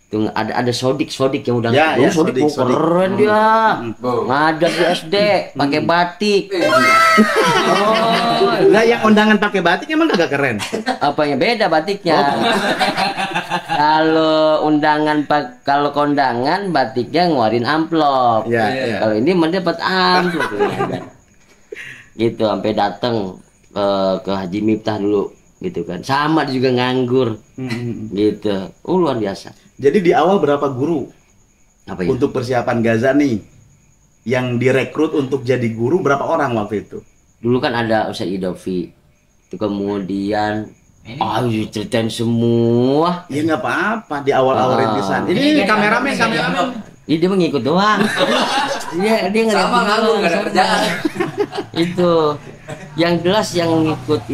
Speaker 3: Tuh ada sodik yang udah sodik keren dia. Ngajar di SD pakai batik.
Speaker 2: Lah yang undangan pakai batik emang kagak keren.
Speaker 3: Apanya beda batiknya. Kalau kondangan batiknya ngeluarin amplop. Kalau ini mendapat amplop. Gitu sampai datang ke Haji Miftah dulu gitu kan. Sama juga nganggur. Gitu. Luar biasa.
Speaker 2: Jadi di awal berapa guru untuk persiapan Gaza nih yang direkrut untuk jadi guru, berapa orang waktu itu?
Speaker 3: Dulu kan ada Ustaz Idovi, itu kemudian ceritain semua.
Speaker 2: Ya nggak apa-apa di awal-awal rintisan. Ini kameramen.
Speaker 3: Dia mengikut doang. dia nggak
Speaker 1: sama nganggur nggak ada kerjaan.
Speaker 3: Itu yang jelas yang ngikut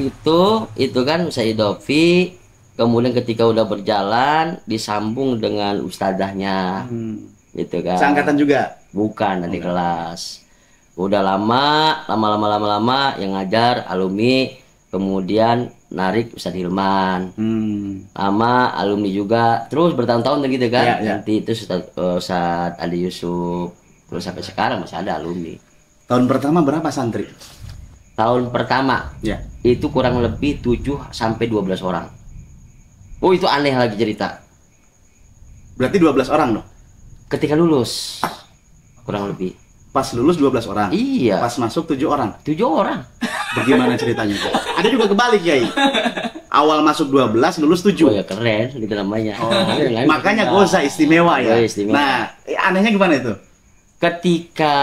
Speaker 3: itu kan Ustaz Idovi. Kemudian ketika udah berjalan disambung dengan ustadzahnya, gitu kan.
Speaker 2: Seangkatan juga?
Speaker 3: Bukan, di kelas. Udah lama yang ngajar alumni, kemudian narik Ustadz Hilman. Lama alumni juga, terus bertahun-tahun gitu kan. Nanti itu Ustadz Adi Yusuf, terus sampai sekarang masih ada alumni.
Speaker 2: Tahun pertama berapa santri?
Speaker 3: Tahun pertama, itu kurang lebih 7 sampai 12 orang. Itu aneh lagi cerita.
Speaker 2: Berarti 12 orang dong?
Speaker 3: Ketika lulus kurang lebih.
Speaker 2: Pas lulus 12 orang.
Speaker 3: Iya.
Speaker 2: Pas masuk 7 orang.
Speaker 3: 7 orang.
Speaker 2: Bagaimana ceritanya tuh? Ada juga kebalik, Kiai. Awal masuk 12, lulus 7.
Speaker 3: Oh ya keren, itu namanya.
Speaker 2: Makanya goza istimewa ya.
Speaker 3: Istimewa.
Speaker 2: Nah, anehnya gimana itu?
Speaker 3: Ketika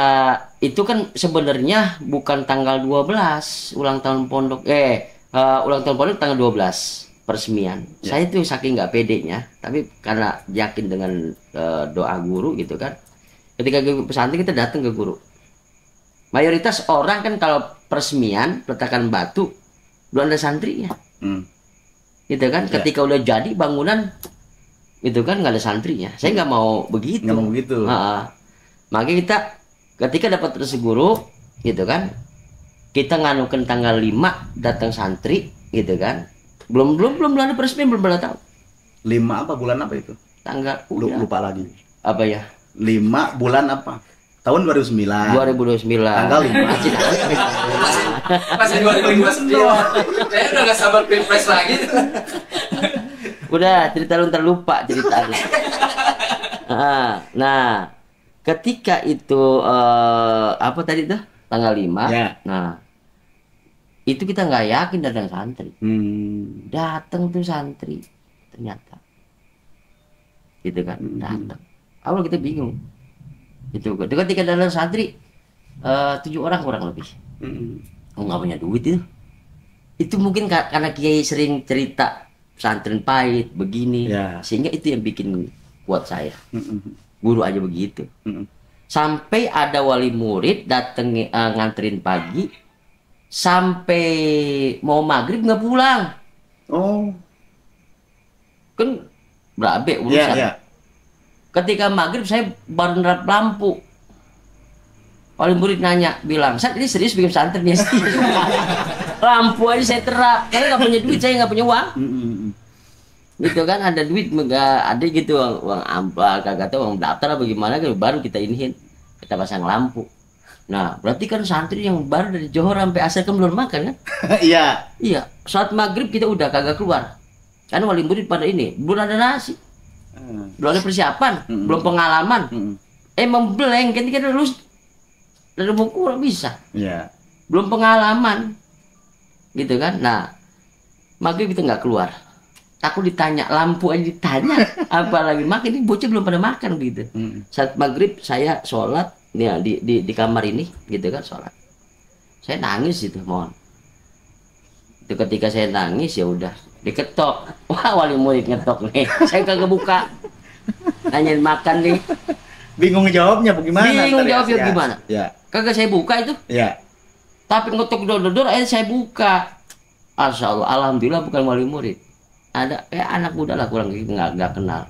Speaker 3: itu kan sebenarnya bukan tanggal 12 ulang tahun pondok ulang tahun pondok tanggal 12 peresmian.
Speaker 2: Ya.
Speaker 3: Saya tuh saking nggak pedenya, tapi karena yakin dengan doa guru gitu kan. Ketika ke pesantren kita datang ke guru. Mayoritas orang kan kalau peresmian peletakan batu belum ada santrinya. Gitu kan.
Speaker 2: Ya.
Speaker 3: Ketika udah jadi bangunan itu kan nggak ada santrinya. Saya nggak mau begitu.
Speaker 2: Nggak mau begitu.
Speaker 3: Makanya kita ketika dapat resep guru gitu kan, kita nganukan tanggal 5 datang santri gitu kan. Belum ada peresmian, belum ada tahu.
Speaker 2: 5 apa bulan apa itu?
Speaker 3: Tanggal
Speaker 2: Lupa lagi.
Speaker 3: apa ya?
Speaker 2: 5 bulan apa? Tahun 2009.
Speaker 3: 2029.
Speaker 2: Tanggal 5.
Speaker 1: Masih 2029. Saya udah gak sabar pilpres lagi.
Speaker 3: Udah cerita lu ntar lupa ceritanya. Nah, ketika itu apa tadi tuh? Tanggal 5.
Speaker 2: Ya.
Speaker 3: Nah, itu kita nggak yakin datang santri. Datang tuh santri ternyata. Gitu kan, datang. Awal kita bingung. Itu ketika datang santri 7 orang kurang lebih. Nggak punya duit itu. Itu mungkin karena Kiai sering cerita pesantren pahit begini,
Speaker 2: Ya.
Speaker 3: sehingga itu yang bikin kuat saya. Guru aja begitu. Sampai ada wali murid dateng nganterin pagi, sampai mau maghrib nggak pulang.
Speaker 2: Oh.
Speaker 3: Kan berabe urusan.
Speaker 2: Ya.
Speaker 3: Ketika maghrib saya baru nerap lampu. Wali murid nanya, bilang, "Sat, ini serius bikin pesantren ya?" Lampu aja saya terap, karena nggak punya duit, saya nggak punya uang. Gitu kan, ada duit nggak ada gitu, uang amplop, kagak tahu uang daftar apa gimana, baru kita iniin, kita pasang lampu. Nah, berarti kan santri yang baru dari Johor sampai asar kan belum makan kan?
Speaker 2: Iya.
Speaker 3: Iya, saat maghrib kita udah kagak keluar. Karena wali murid pada ini belum ada nasi, belum ada persiapan, belum pengalaman. Emang blank kan kita lulus dari buku bisa.
Speaker 2: Iya.
Speaker 3: Belum pengalaman, gitu kan? Nah, maghrib kita nggak keluar. Takut ditanya, lampu aja ditanya, apalagi makan, ini bocah belum pada makan gitu. Saat maghrib saya sholat ya, di kamar ini, gitu kan, sholat. Saya nangis itu, mohon. Itu ketika saya nangis ya udah diketok. Wah, wali murid ngetok nih. Saya kagak buka. Nanyain makan nih.
Speaker 2: Bingung jawabnya bagaimana?
Speaker 3: Bingung jawabnya gimana?
Speaker 2: Ya.
Speaker 3: Kagak saya buka itu.
Speaker 2: Ya.
Speaker 3: Tapi ngetok dor-dor akhirnya saya buka. Masya Allah, alhamdulillah bukan wali murid. Ada anak muda lah kurang nggak kenal.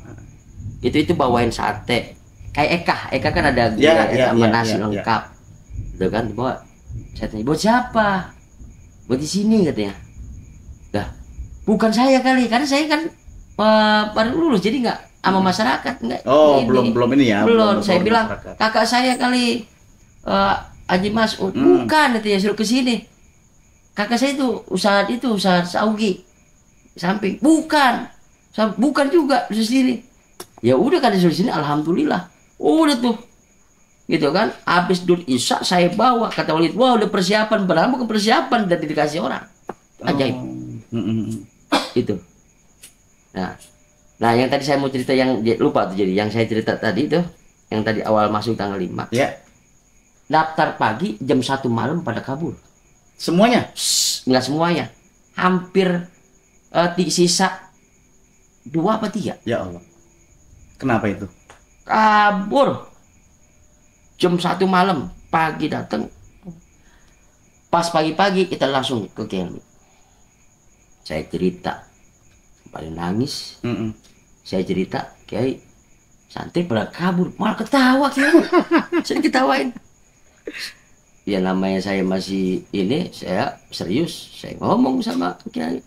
Speaker 3: Itu bawain sate. Kayak Eka kan ada sama nasi lengkap. Itu kan bawa. Saya tanya, buat siapa? Buat di sini katanya. Dah, bukan saya kali, karena saya kan baru lulus jadi nggak sama masyarakat nggak.
Speaker 2: Oh, belum ini ya.
Speaker 3: Belum. Saya bilang kakak saya kali. Haji Mas'ud, bukan itu ya, suruh ke sini. Kakak saya itu usaha saugi samping, bukan juga di sini. Ya udah kan di sini, alhamdulillah, udah tuh, gitu kan. Habis dul isya saya bawa, kata Walid, wah udah persiapan, padahal bukan persiapan dan dikasih orang. Ajaib. Itu. Nah yang tadi saya mau cerita yang lupa tuh, jadi yang saya cerita tadi tuh, yang tadi awal masuk tanggal 5.
Speaker 2: Ya.
Speaker 3: Daftar pagi jam 1 malam pada kabur.
Speaker 2: Semuanya?
Speaker 3: Nggak semuanya. Hampir sisa 2 apa 3.
Speaker 2: Ya Allah. Kenapa itu?
Speaker 3: Kabur. Jam 1 malam. Pagi datang. Pas pagi-pagi kita langsung ke Kelmi. Saya cerita. Pada nangis. Saya cerita. Kiai, santri pada kabur. Malah ketawa Kiai. Saya ketawain. Ya namanya saya masih ini, saya serius, saya ngomong sama Kiai,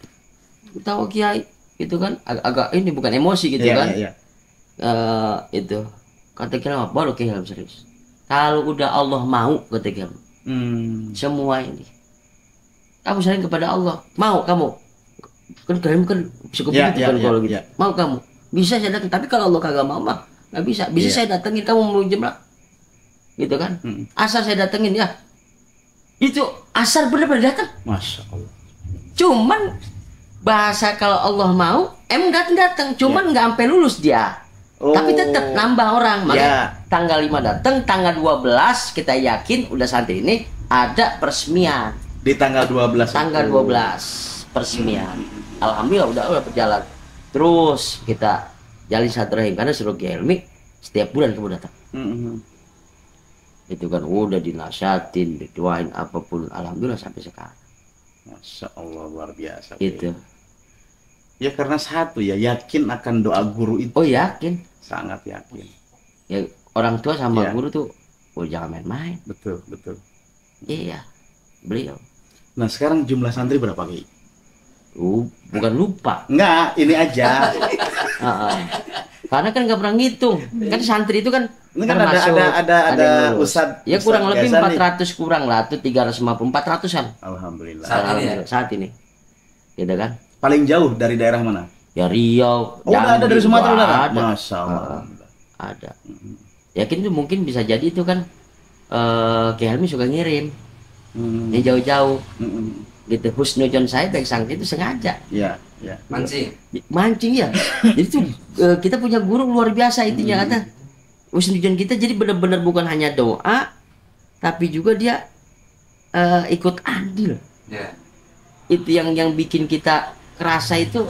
Speaker 3: tahu Kiai, itu kan agak ini bukan emosi gitu kan. Itu kata Kiai baru Kiai serius. Kalau udah Allah mau kata Kiai, semua ini kamu sering kepada Allah, mau kamu kan kalian kan cukup begitu kan kalau gitu, mau kamu bisa saya datang, tapi kalau Allah kagak mau mah nggak bisa. Saya datengin kamu mau jam gitu kan. Asar saya datengin ya, itu asar benar-benar datang.
Speaker 2: Masya Allah.
Speaker 3: Cuman bahasa kalau Allah mau emang datang, cuman nggak sampai lulus dia. Tapi tetap nambah orang. Makanya tanggal 5 datang, tanggal 12 kita yakin udah santri ini ada peresmian.
Speaker 2: Di tanggal 12.
Speaker 3: Tanggal 12 peresmian. Alhamdulillah udah berjalan. Terus kita jalin silaturahim karena suruh Kiai Helmi setiap bulan kamu datang. Itu kan udah dinasihatin, didoain apapun, alhamdulillah sampai sekarang.
Speaker 2: Masya Allah, luar biasa.
Speaker 3: Gitu.
Speaker 2: Ya karena satu ya, yakin akan doa guru itu.
Speaker 3: Oh yakin.
Speaker 2: Sangat yakin.
Speaker 3: Ya orang tua sama guru tuh, oh jangan main-main.
Speaker 2: Betul, betul.
Speaker 3: Iya, beliau.
Speaker 2: Nah sekarang jumlah santri berapa Ki?
Speaker 3: Bukan lupa.
Speaker 2: Enggak, ini aja.
Speaker 3: Karena kan nggak pernah ngitung. Kan santri itu kan
Speaker 2: ini kan ada Ustadz.
Speaker 3: Ya kurang lebih 400 kurang lah, tuh 350 400-an.
Speaker 2: Alhamdulillah.
Speaker 3: Saat ini. Gitu kan?
Speaker 2: Paling jauh dari daerah mana?
Speaker 3: Ya Riau.
Speaker 2: Udah ada dari Sumatera udah
Speaker 3: ada.
Speaker 2: Masya Allah.
Speaker 3: Ada. Yakin tuh mungkin bisa jadi itu kan Kiai Helmi suka ngirim. Yang jauh-jauh. Gitu, husnudzon saya baik santri itu sengaja.
Speaker 2: Iya, iya.
Speaker 3: Mancing ya. Jadi tuh kita punya guru luar biasa intinya kata. Husnudzon kita jadi benar-benar bukan hanya doa, tapi juga dia ikut andil. Itu yang bikin kita kerasa itu,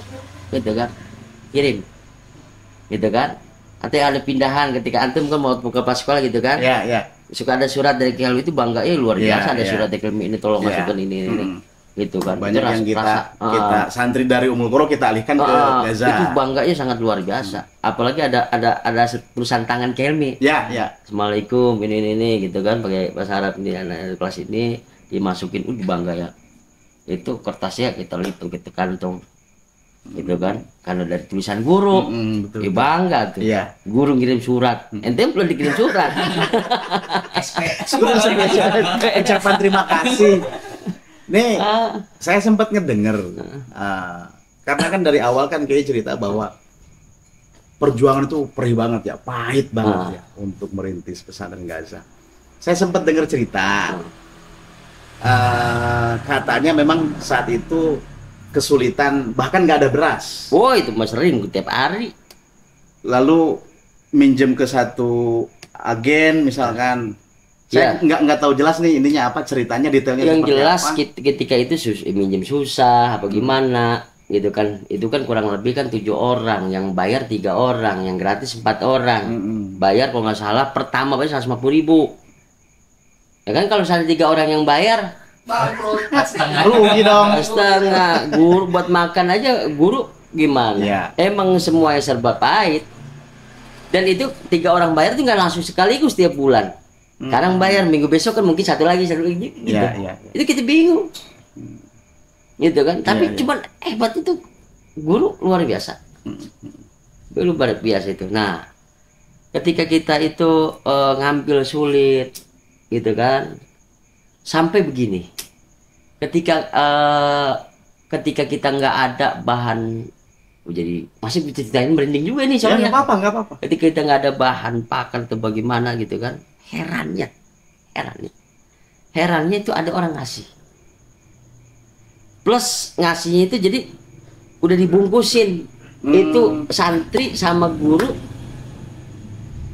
Speaker 3: gitu kan? Kirim, gitu kan? Atau ada pindahan ketika antum kan mau buka pas sekolah gitu kan?
Speaker 2: Iya, iya.
Speaker 3: Suka ada surat dari Kiai Helmi itu bangga, luar biasa ada surat dari Kiai Helmi ini tolong masukkan ini. Gitu kan.
Speaker 2: Banyak yang kita santri dari Ummul Qura kita alihkan ke Gaza.
Speaker 3: Itu bangganya sangat luar biasa. Apalagi ada tulisan tangan Kiai Helmi.
Speaker 2: Ya, ya.
Speaker 3: Assalamualaikum ini gitu kan pakai bahasa Arab ini anak kelas ini dimasukin bangga ya. Itu kertasnya kita lipat kita kantong. Gitu kan. Karena dari tulisan guru.
Speaker 2: Betul,
Speaker 3: bangga tuh.
Speaker 2: Iya.
Speaker 3: Guru ngirim surat. Ente belum dikirim surat.
Speaker 2: Ucapan terima kasih. Nih, saya sempat ngedenger, karena kan dari awal kan kayak cerita bahwa perjuangan itu perih banget ya, pahit banget ya untuk merintis pesantren Gaza. Saya sempat dengar cerita, katanya memang saat itu kesulitan, bahkan nggak ada beras.
Speaker 3: Oh itu mas sering tiap hari.
Speaker 2: Lalu minjem ke satu agen misalkan. Saya nggak tahu jelas nih ininya apa ceritanya detailnya.
Speaker 3: Yang jelas apa. Ketika itu minjem susah apa gimana gitu kan, itu kan kurang lebih kan 7 orang yang bayar 3 orang yang gratis 4 orang bayar kalau nggak salah pertama bayar 150.000 ya kan. Kalau misalnya 3 orang yang bayar
Speaker 2: rugi dong.
Speaker 3: Setengah guru buat makan aja guru gimana emang semuanya serba pahit. Dan itu 3 orang bayar tuh nggak langsung sekaligus tiap bulan. Sekarang bayar minggu besok kan mungkin satu lagi gitu. Itu kita bingung gitu kan. Tapi cuman hebat itu guru luar biasa. Guru luar biasa itu. Nah ketika kita itu ngambil sulit gitu kan sampai begini ketika kita nggak ada bahan jadi masih bisa ceritain merinding juga nih soalnya.
Speaker 2: Nggak apa-apa.
Speaker 3: Ketika kita nggak ada bahan pakan atau bagaimana gitu kan. Herannya itu ada orang ngasih. Plus ngasihnya itu jadi udah dibungkusin. Itu santri sama guru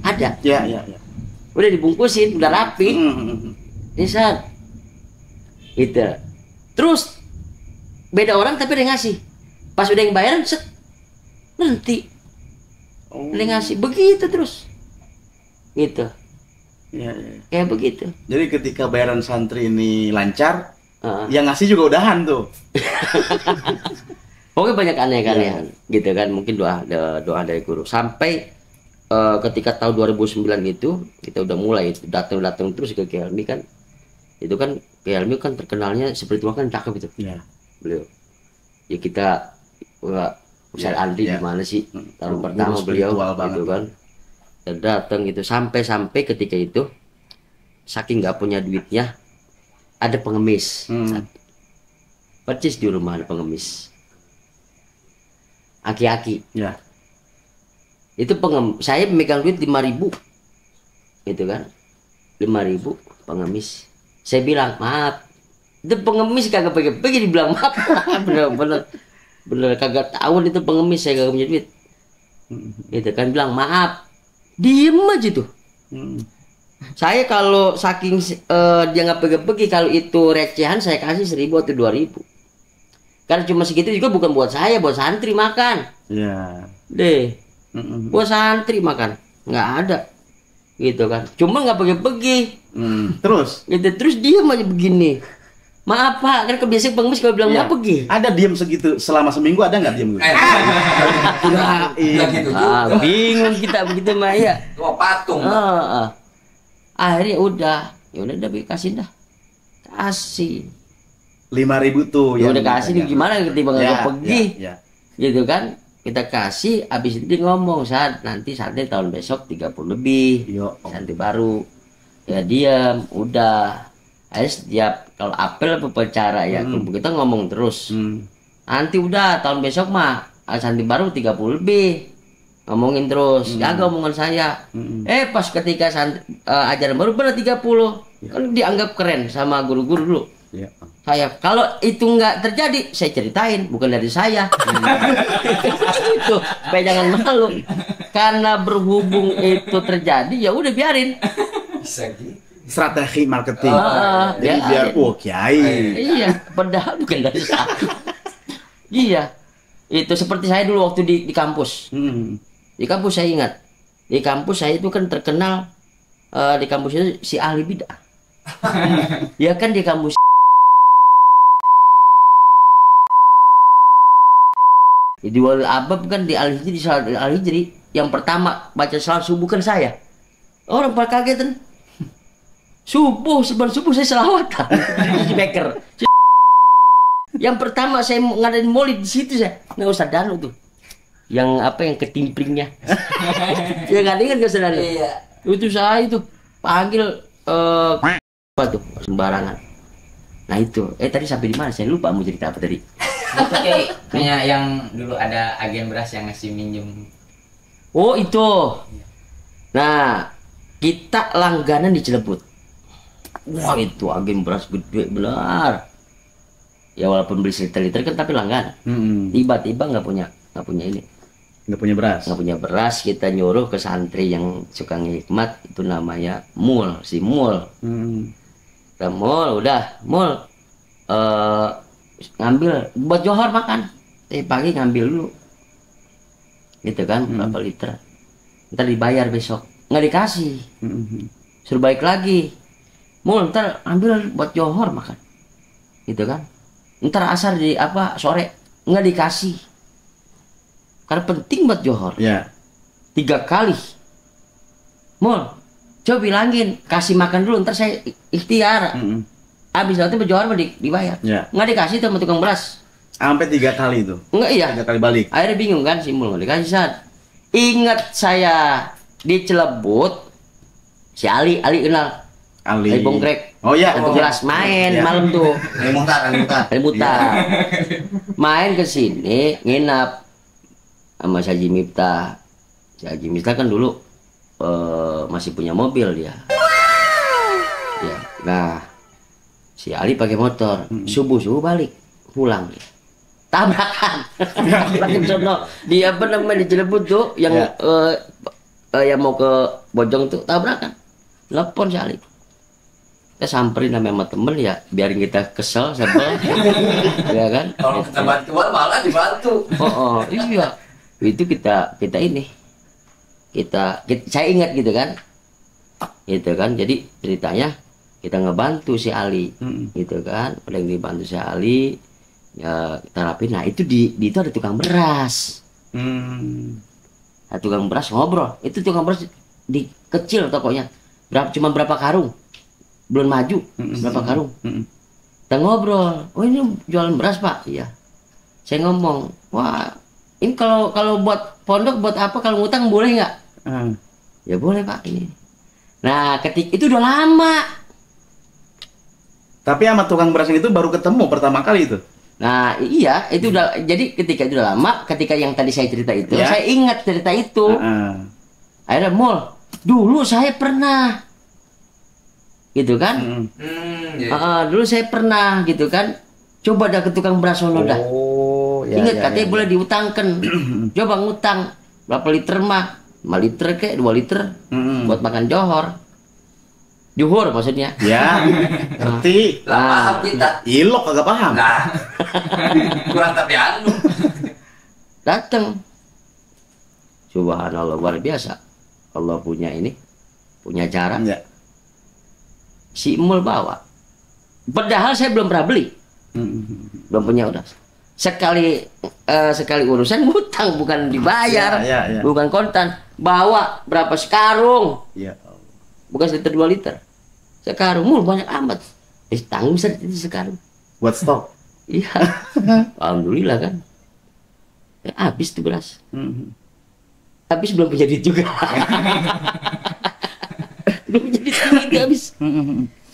Speaker 3: ada.
Speaker 2: Ya.
Speaker 3: Udah dibungkusin, udah rapi. Ini saat gitu. Terus beda orang tapi ada yang ngasih. Pas udah yang bayaran set nanti ada yang ngasih begitu terus. Gitu.
Speaker 2: Ya.
Speaker 3: Kayak begitu.
Speaker 2: Jadi ketika bayaran santri ini lancar, yang ngasih juga udahan tuh.
Speaker 3: Pokoknya banyak aneh-anehan, gitu kan. Mungkin doa dari guru. Sampai ketika tahun 2009 itu kita udah mulai datang terus ke Kiai Helmi kan. Itu kan Kiai Helmi kan terkenalnya seperti itu kan cakep itu. Iya. Beliau. Ya kita Ustaz Andri gimana sih? Tahun pertama beliau gitu kan. Dan datang gitu sampai ketika itu saking nggak punya duitnya ada pengemis percis di rumah ada pengemis aki-aki itu saya memegang duit 5.000 gitu kan 5.000 pengemis. Saya bilang maaf, itu pengemis kagak pergi dibilang maaf. bener kagak tahu itu pengemis, saya kagak punya duit. Gitu kan, bilang maaf, diem aja tuh. Saya kalau saking dia nggak pergi, kalau itu recehan saya kasih 1.000 atau 2.000. Karena cuma segitu juga bukan buat saya, buat santri makan. Iya. Deh, buat santri makan, nggak ada. Gitu kan, cuma nggak pergi.
Speaker 2: Terus?
Speaker 3: Gitu, terus dia aja begini. Maaf Pak, kan kebiasaan pengemis kalau bilang nggak pergi.
Speaker 2: Ada diem segitu selama seminggu, ada nggak diem?
Speaker 1: Gitu.
Speaker 3: Bingung kita begitu mah ya.
Speaker 1: Wah, patung.
Speaker 3: Akhirnya udah kasih dah. Kasih
Speaker 2: 5.000 tuh.
Speaker 3: Ya udah kasih nih, gimana ketimbang nggak pergi. Gitu kan. Kita kasih, habis itu dia ngomong, nanti santri tahun besok 30 lebih. Santri baru. Ya diam, udah. Akhirnya setiap kalau apel apa acara ya, kita ngomong terus. Nanti udah tahun besok mah santri baru 30 lebih. Ngomongin terus, jaga omongan saya. Pas ketika ajaran baru benar 30. Kan dianggap keren sama guru-guru dulu. Saya kalau itu nggak terjadi, saya ceritain, bukan dari saya. Itu supaya jangan malu. Karena berhubung itu terjadi, ya udah biarin.
Speaker 2: Strategi marketing. Jadi biar kiai.
Speaker 3: Iya, padahal bukan dari saya. Iya, itu seperti saya dulu waktu di kampus. Di kampus saya ingat, di kampus saya itu kan terkenal, di kampus itu si ahli bidah. Ya kan di kampus di Wal Abab kan di Al-Hijri yang pertama baca salat subuh kan saya. Orang pada kaget kan. Sebelum subuh saya selawatan di beker. Yang pertama saya ngadain maulid di situ saya. Nggak usah Danu tuh. Yang ketimplingnya. Ya nggak ingat nggak saudara? Iya. Itu saya itu panggil apa tuh sembarangan. Nah itu. Tadi sampai di mana? Saya lupa mau cerita apa tadi.
Speaker 5: Kayaknya yang dulu ada agen beras yang ngasih minjem.
Speaker 3: Oh itu. Nah kita langganan di Cilebut. Wah itu agen beras gede benar. Ya walaupun beli liter kan tapi langganan. Tiba-tiba nggak punya ini. Nggak punya beras. Kita nyuruh ke santri yang suka ngikmat, itu namanya Mul, si Mul. Kita Mul ngambil buat johor makan. Pagi ngambil dulu. Gitu kan, berapa liter. Ntar dibayar besok. Nggak dikasih. Suruh balik lagi. Mul, ntar ambil buat johor makan. Gitu kan. Ntar asar sore. Nggak dikasih. Karena penting buat johor. 3 kali. Mul, coba bilangin, kasih makan dulu, ntar saya ikhtiar. Habis nanti berjohor dibayar. Nggak dikasih sama tukang beras.
Speaker 2: Sampai 3 kali itu.
Speaker 3: Enggak, iya.
Speaker 2: 3 kali balik.
Speaker 3: Akhirnya bingung kan, Simul nggak dikasih saat. Ingat saya di Cilebut, si Ali kenal. Ali Bongkrek.
Speaker 2: Oh iya.
Speaker 3: Satu gelas main malam tuh.
Speaker 2: Ali Muhtar.
Speaker 3: Main ke sini, nginap sama si Haji Miftah. Si Haji Miftah kan dulu masih punya mobil dia. Ya, nah si Ali pakai motor, subuh balik, pulang dia. Tabrakan. Dia di Cilebut tuh yang yang mau ke Bojong tuh tabrakan. Telepon si Ali. Kita samperin sama temen ya, biarin kita kesel, sebel. Ya kan?
Speaker 1: Kalau kita bantuan malah dibantu.
Speaker 3: Iya. Itu kita ini. Saya ingat gitu kan. Gitu kan. Jadi ceritanya kita ngebantu si Ali, gitu kan. Udah yang dibantu si Ali, ya kita rapin. Nah itu di itu ada tukang beras. Nah, tukang beras ngobrol. Itu tukang beras di kecil tokonya. Cuma berapa karung, belum maju. Berapa karung. Kita ngobrol. Oh ini jualan beras Pak? Iya. Saya ngomong, wah ini kalau buat pondok buat apa? Kalau ngutang boleh nggak? Ya boleh Pak ini. Nah ketika itu udah lama.
Speaker 2: Tapi sama tukang beras itu baru ketemu pertama kali itu.
Speaker 3: Nah iya itu udah, jadi ketika itu udah lama, ketika yang tadi saya cerita itu, saya ingat cerita itu. Akhirnya Mul, dulu saya pernah gitu kan. Dulu saya pernah gitu kan, coba dah ke tukang beras sono dah. Ingat katanya boleh diutangkan. Coba ngutang berapa liter mah, 5 liter kek 2 liter buat makan Juhur maksudnya.
Speaker 2: Ya, ngerti.
Speaker 1: Paham kita.
Speaker 2: Ilok kagak paham.
Speaker 1: Nah, kurang tapi anu.
Speaker 3: Datang. Subhanallah, luar biasa. Allah punya cara.
Speaker 2: Ya.
Speaker 3: Si Mul bawa. Padahal saya belum pernah beli. Belum punya udah. Sekali urusan ngutang, bukan dibayar,
Speaker 2: Ya.
Speaker 3: bukan kontan. Bawa berapa sekarung?
Speaker 2: Ya.
Speaker 3: Bukan liter 2 liter. Sekarung Mul banyak amat. Tanggung bisa itu sekarung.
Speaker 2: Buat stok.
Speaker 3: Iya. Alhamdulillah kan. Habis tuh beras. Habis belum punya duit juga. Belum punya duit habis.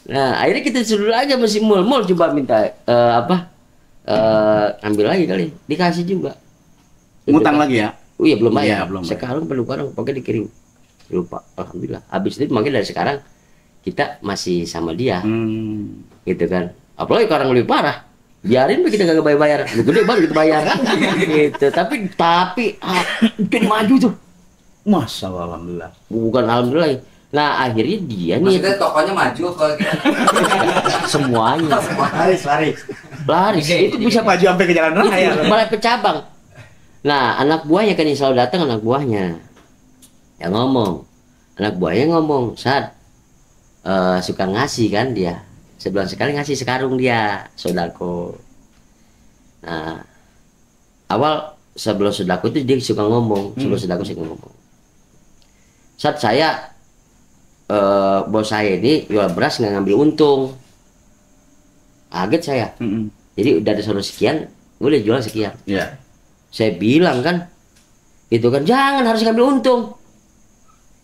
Speaker 3: Nah, akhirnya kita suruh aja masih Mul coba minta ambil lagi kali, dikasih juga.
Speaker 2: Ngutang lagi ya?
Speaker 3: Oh iya belum bayar.
Speaker 2: Iya, belum bayar.
Speaker 3: Sekarang perlu barang, pokoknya dikirim. Lupa, alhamdulillah. Habis itu makanya dari sekarang kita masih sama dia, gitu kan. Apalagi orang lebih parah. Biarin kita kagak bayar. Lu gede baru kita bayar. Gitu. Tapi bikin maju tuh.
Speaker 2: Masya Allah, alhamdulillah.
Speaker 3: Bukan alhamdulillah. Nah akhirnya dia
Speaker 1: Maksudnya tokonya maju kalau
Speaker 3: semuanya laris. Itu bisa
Speaker 2: maju sampai ke jalan raya.
Speaker 3: Mulai pecabang. Nah anak buahnya kan yang selalu datang, anak buahnya yang ngomong. Anak buahnya ngomong, saat suka ngasih kan dia. Sebulan sekali ngasih sekarung dia, sodako. Nah awal sebelum sodako itu dia suka ngomong, sebelum sodako suka ngomong. Saat saya bos saya ini jual beras nggak ngambil untung, kaget saya. Jadi udah ada sono sekian, boleh jual sekian.
Speaker 2: Ya.
Speaker 3: Saya bilang kan, itu kan jangan harus ngambil untung,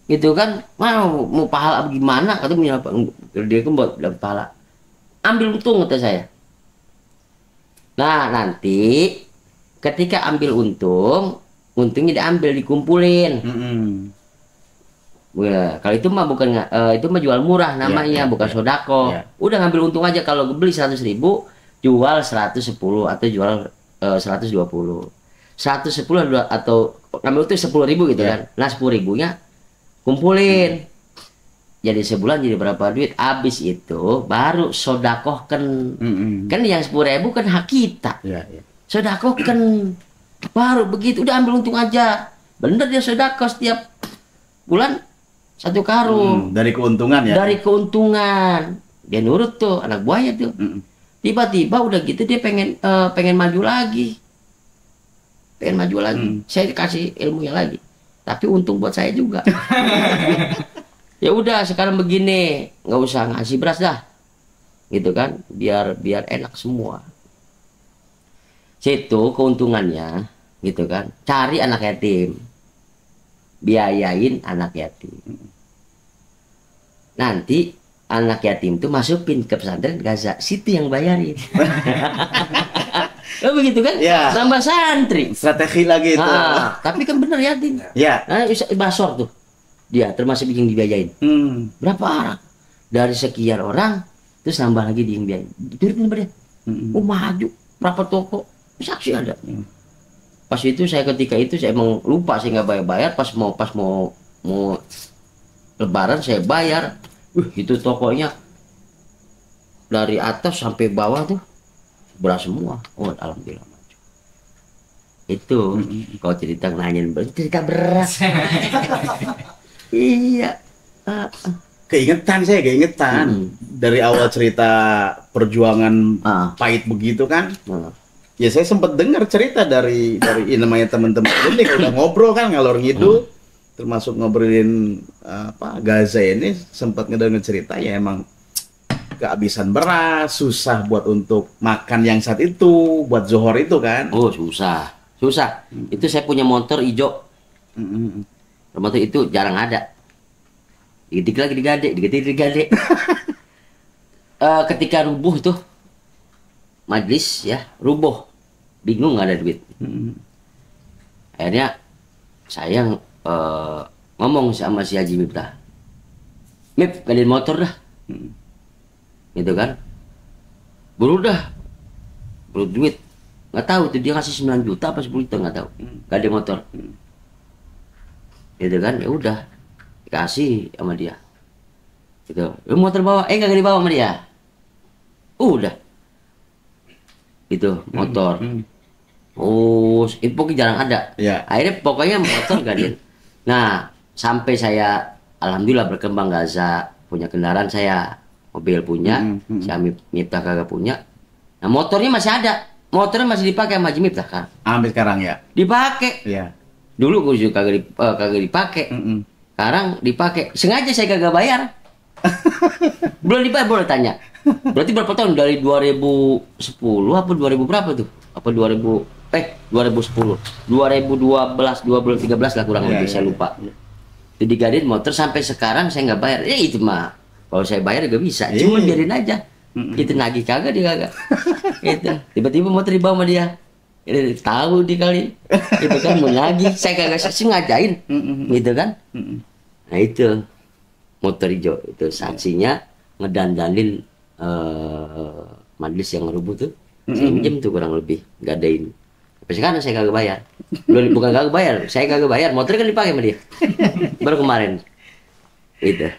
Speaker 3: gitu kan. Mau pahala gimana? Katanya apa? Dia kan buat dapat pahala. Ambil untung kata saya. Nah nanti ketika ambil untungnya diambil, dikumpulin. Ya, kalau itu mah bukan itu mah jual murah namanya, bukan sodako. Udah ngambil untung aja, kalau beli 100.000 jual 110 atau jual 120. 110 atau ngambil itu 10.000 gitu kan. Nah 10.000-nya kumpulin. Jadi sebulan jadi berapa duit? Habis itu baru sodakohkan. Kan yang 10.000 kan hak kita. Sodakohkan. Baru begitu udah ambil untung aja. Bener dia sodakoh setiap bulan 1 karung.
Speaker 2: Dari keuntungan ya?
Speaker 3: Dari keuntungan. Dia nurut tuh, anak buahnya tuh. Tiba-tiba udah gitu dia pengen maju lagi. Saya dikasih ilmunya lagi. Tapi untung buat saya juga. Ya udah sekarang begini, nggak usah ngasih beras dah. Gitu kan, biar enak semua. Situ keuntungannya, gitu kan. Cari anak yatim. Biayain anak yatim. Nanti anak yatim itu masukin ke pesantren Gaza, situ yang bayarin. Oh begitu kan?
Speaker 2: Ya.
Speaker 3: Tambah santri.
Speaker 2: Strategi lagi itu.
Speaker 3: Tapi kan bener yatim.
Speaker 2: Ya.
Speaker 3: Nah, basor tuh. Dia termasuk yang dibiayain. Berapa orang? Dari sekian orang, terus nambah lagi dia yang biayain. Duitnya berapa dia? Maju. Berapa toko? Saksi ada. Pas itu ketika itu saya emang lupa, saya nggak bayar. Pas mau lebaran saya bayar. Itu tokonya dari atas sampai bawah tuh beras semua. Oh alhamdulillah maju. Itu kalau cerita nanyain cerita beras. Iya.
Speaker 2: Keingetan dari awal cerita perjuangan pahit begitu kan. Ya saya sempat dengar cerita dari namanya teman-teman ini kalau udah ngobrol kan ngalor ngidul, termasuk ngobrolin Gaza ini, sempat ngedengar cerita ya emang kehabisan beras, susah buat untuk makan yang saat itu, buat zuhur itu kan.
Speaker 3: Oh susah. Itu saya punya motor hijau. Motor itu jarang ada. Dikit lagi digade. Ketika rubuh tuh majlis ya, rubuh, bingung nggak ada duit. Akhirnya saya ngomong sama si Haji Miftah, Mip, gadain motor dah. gitu kan. Buru duit, nggak tahu tuh dia kasih 9 juta apa 10 juta nggak tahu, nggak ada motor, gitu kan. Ya udah dikasih sama dia, gitu. Lu motor bawa, nggak dibawa sama dia, udah, gitu motor. Oh, itu pokoknya jarang ada. Akhirnya pokoknya motor gadin. Nah, sampai saya alhamdulillah berkembang Gaza, punya kendaraan saya, mobil punya, si Miftah kagak punya. Nah, motornya masih ada. Motornya masih dipakai sama Haji Miftah kan.
Speaker 2: Sampai sekarang ya.
Speaker 3: Dipakai.
Speaker 2: Iya.
Speaker 3: Dulu gue juga kagak dipakai. Sekarang dipakai. Sengaja saya kagak bayar. Belum dibayar, boleh tanya. Berarti berapa tahun? Dari 2010 apa 2000 berapa tuh? Apa 2010. 2012, 2013 lah kurang lebih, saya lupa. Itu digadin motor sampai sekarang saya nggak bayar. Ya itu mah. Kalau saya bayar juga bisa. Cuma biarin aja. Itu nagih kagak dia kagak. Itu tiba-tiba motor dibawa sama dia. Tahu dia kali. Itu kan mau nagih. Saya kagak sengajain. Gitu kan. Nah itu motor hijau itu saksinya ngedandanin majelis yang ngerubuh tuh. Saya minjem tuh kurang lebih, gadain. Tapi sekarang saya kagak bayar. Bukan kagak bayar, saya kagak bayar. Motor kan dipakai sama dia. Baru kemarin. Itu.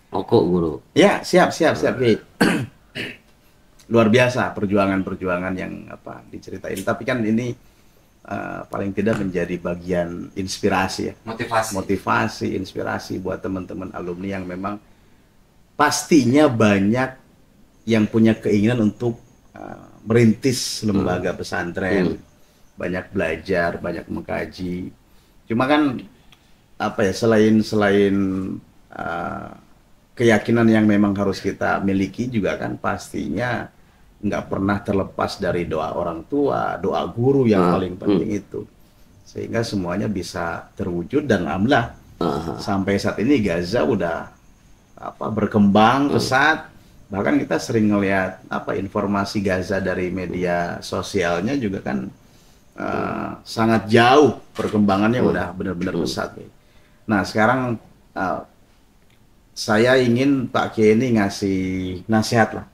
Speaker 3: Oko guru.
Speaker 2: Ya, siap. Luar biasa perjuangan yang diceritain. Tapi kan ini paling tidak menjadi bagian inspirasi ya. Motivasi, inspirasi buat teman-teman alumni yang memang pastinya banyak yang punya keinginan untuk merintis lembaga pesantren, banyak belajar, banyak mengkaji. Cuma kan selain keyakinan yang memang harus kita miliki juga kan pastinya nggak pernah terlepas dari doa orang tua, doa guru yang paling penting itu, sehingga semuanya bisa terwujud. Dan alhamdulillah sampai saat ini Gaza udah berkembang pesat. Bahkan kita sering ngelihat informasi Gaza dari media sosialnya juga kan sangat jauh perkembangannya, udah benar-benar pesat. Nah sekarang saya ingin Pak Kiai ini ngasih nasihat lah.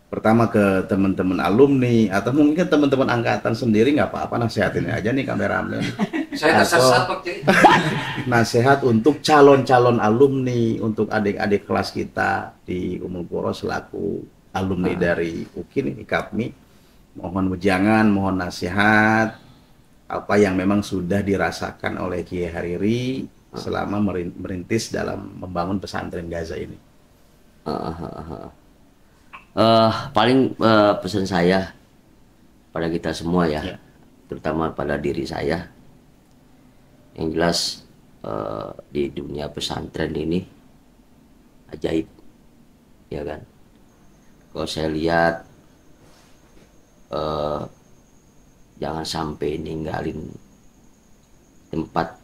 Speaker 2: Pertama ke teman-teman alumni atau mungkin teman-teman angkatan sendiri, nggak apa-apa, nasihatin aja nih kameramen.
Speaker 1: Saya tersesat Pak Kiai.
Speaker 2: Nasihat untuk calon-calon alumni, untuk adik-adik kelas kita di Ummul Qura selaku alumni dari UKI nih, IKAPMI. Mohon wejangan, mohon nasihat apa yang memang sudah dirasakan oleh Kiai Hariri selama merintis dalam membangun pesantren Gaza ini.
Speaker 3: Paling pesan saya pada kita semua ya, terutama pada diri saya, yang jelas di dunia pesantren ini ajaib, ya kan. Kalau saya lihat jangan sampai ninggalin tempat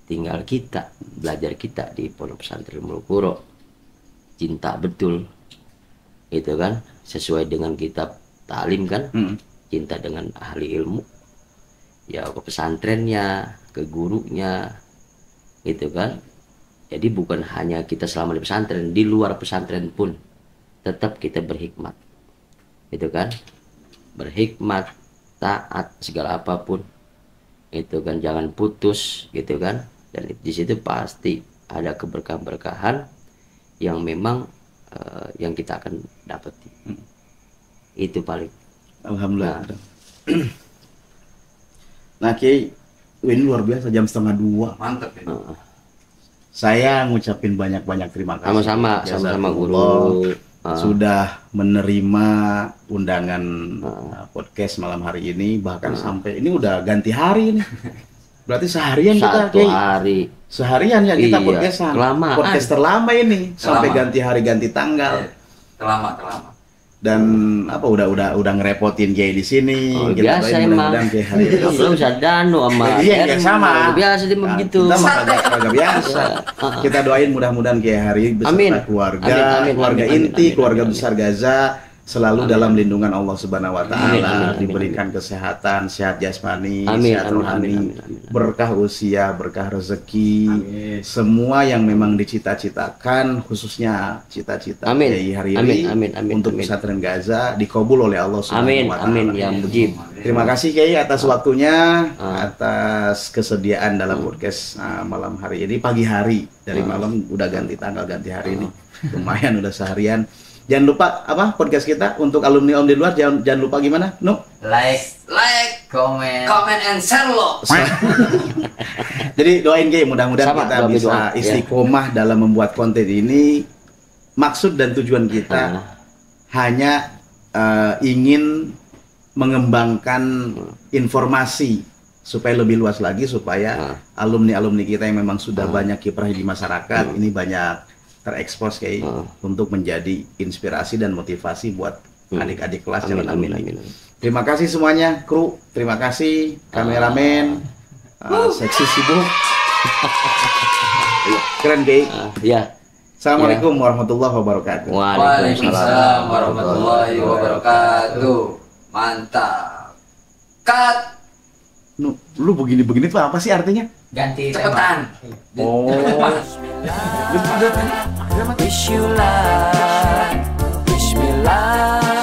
Speaker 3: tinggal kita, belajar kita di Pondok Pesantren Ummul Qura, cinta betul, gitu kan, sesuai dengan kitab ta'lim kan, cinta dengan ahli ilmu, ya ke pesantrennya, ke gurunya, gitu kan. Jadi bukan hanya kita selama di pesantren, di luar pesantren pun tetap kita berhikmat, gitu kan, berhikmat, taat segala apapun, itu kan, jangan putus, gitu kan. Dan di situ pasti ada keberkahan-berkahan yang memang yang kita akan dapati. Itu paling.
Speaker 2: Alhamdulillah. Nah Kiai, ini luar biasa, jam 1:30.
Speaker 1: Mantap ini.
Speaker 2: Saya ngucapin banyak-banyak terima kasih.
Speaker 3: Sama-sama guru.
Speaker 2: Sudah menerima undangan podcast malam hari ini, bahkan sampai ini udah ganti hari nih. Berarti seharian kita
Speaker 3: hari.
Speaker 2: Seharian ya kita podcastan. Podcast terlama ini, sampai ganti hari, ganti tanggal.
Speaker 1: Terlama.
Speaker 2: Dan udah ngerepotin Kiai di sini.
Speaker 3: Kita biasa emang.
Speaker 2: Kiai hari ini.
Speaker 3: Belum Danu sama
Speaker 2: iya sama.
Speaker 3: Biasa dia begitu.
Speaker 2: Kita agak biasa. Kita doain mudah-mudahan Kiai hari beserta keluarga, keluarga inti, keluarga besar Gaza selalu
Speaker 3: Amin.
Speaker 2: dalam lindungan Allah Subhanahu wa
Speaker 3: Amin,
Speaker 2: taala,
Speaker 3: amin,
Speaker 2: diberikan kesehatan, sehat jasmani,
Speaker 3: Amin,
Speaker 2: sehat
Speaker 3: amin,
Speaker 2: rohani,
Speaker 3: amin, amin, amin.
Speaker 2: berkah usia, berkah rezeki, semua yang memang dicita-citakan, khususnya cita-cita
Speaker 3: Amin.
Speaker 2: Kiai Hariri
Speaker 3: Amin, amin, amin,
Speaker 2: untuk
Speaker 3: amin.
Speaker 2: pesantren Gaza dikabul oleh Allah Subhanahu
Speaker 3: Amin,
Speaker 2: wa taala.
Speaker 3: amin ya mujib.
Speaker 2: Terima kasih Kiai atas waktunya,
Speaker 3: Ah.
Speaker 2: atas kesediaan dalam podcast malam hari ini, pagi hari dari malam udah ganti tanggal, ganti hari ini, lumayan udah seharian. Jangan lupa apa podcast kita untuk alumni Om di luar, jangan lupa gimana, No?
Speaker 5: Like,
Speaker 1: Like,
Speaker 5: comment.
Speaker 1: comment and share lo.
Speaker 2: Jadi doain Kiai, mudah-mudahan
Speaker 3: Sama,
Speaker 2: kita
Speaker 3: doa,
Speaker 2: bisa
Speaker 3: doa, ya.
Speaker 2: istiqomah dalam membuat konten ini. Maksud dan tujuan kita hanya ingin mengembangkan informasi supaya lebih luas lagi, supaya alumni-alumni kita yang memang sudah banyak kiprah di masyarakat ini banyak terekspos kayak untuk menjadi inspirasi dan motivasi buat adik-adik kelas
Speaker 3: Amin,
Speaker 2: calon
Speaker 3: amin,
Speaker 2: alumni.
Speaker 3: amin.
Speaker 2: Terima kasih semuanya, kru. Terima kasih kameramen, seksi sibuk. Keren Kiai.
Speaker 3: Ya.
Speaker 2: Assalamualaikum warahmatullahi wabarakatuh.
Speaker 1: Waalaikumsalam warahmatullahi wabarakatuh. Mantap. Cut.
Speaker 2: Lu begini-begini tuh apa sih artinya?
Speaker 5: Ganti
Speaker 1: Cepetan.
Speaker 2: Oh.
Speaker 4: Wish you luck, wish me luck.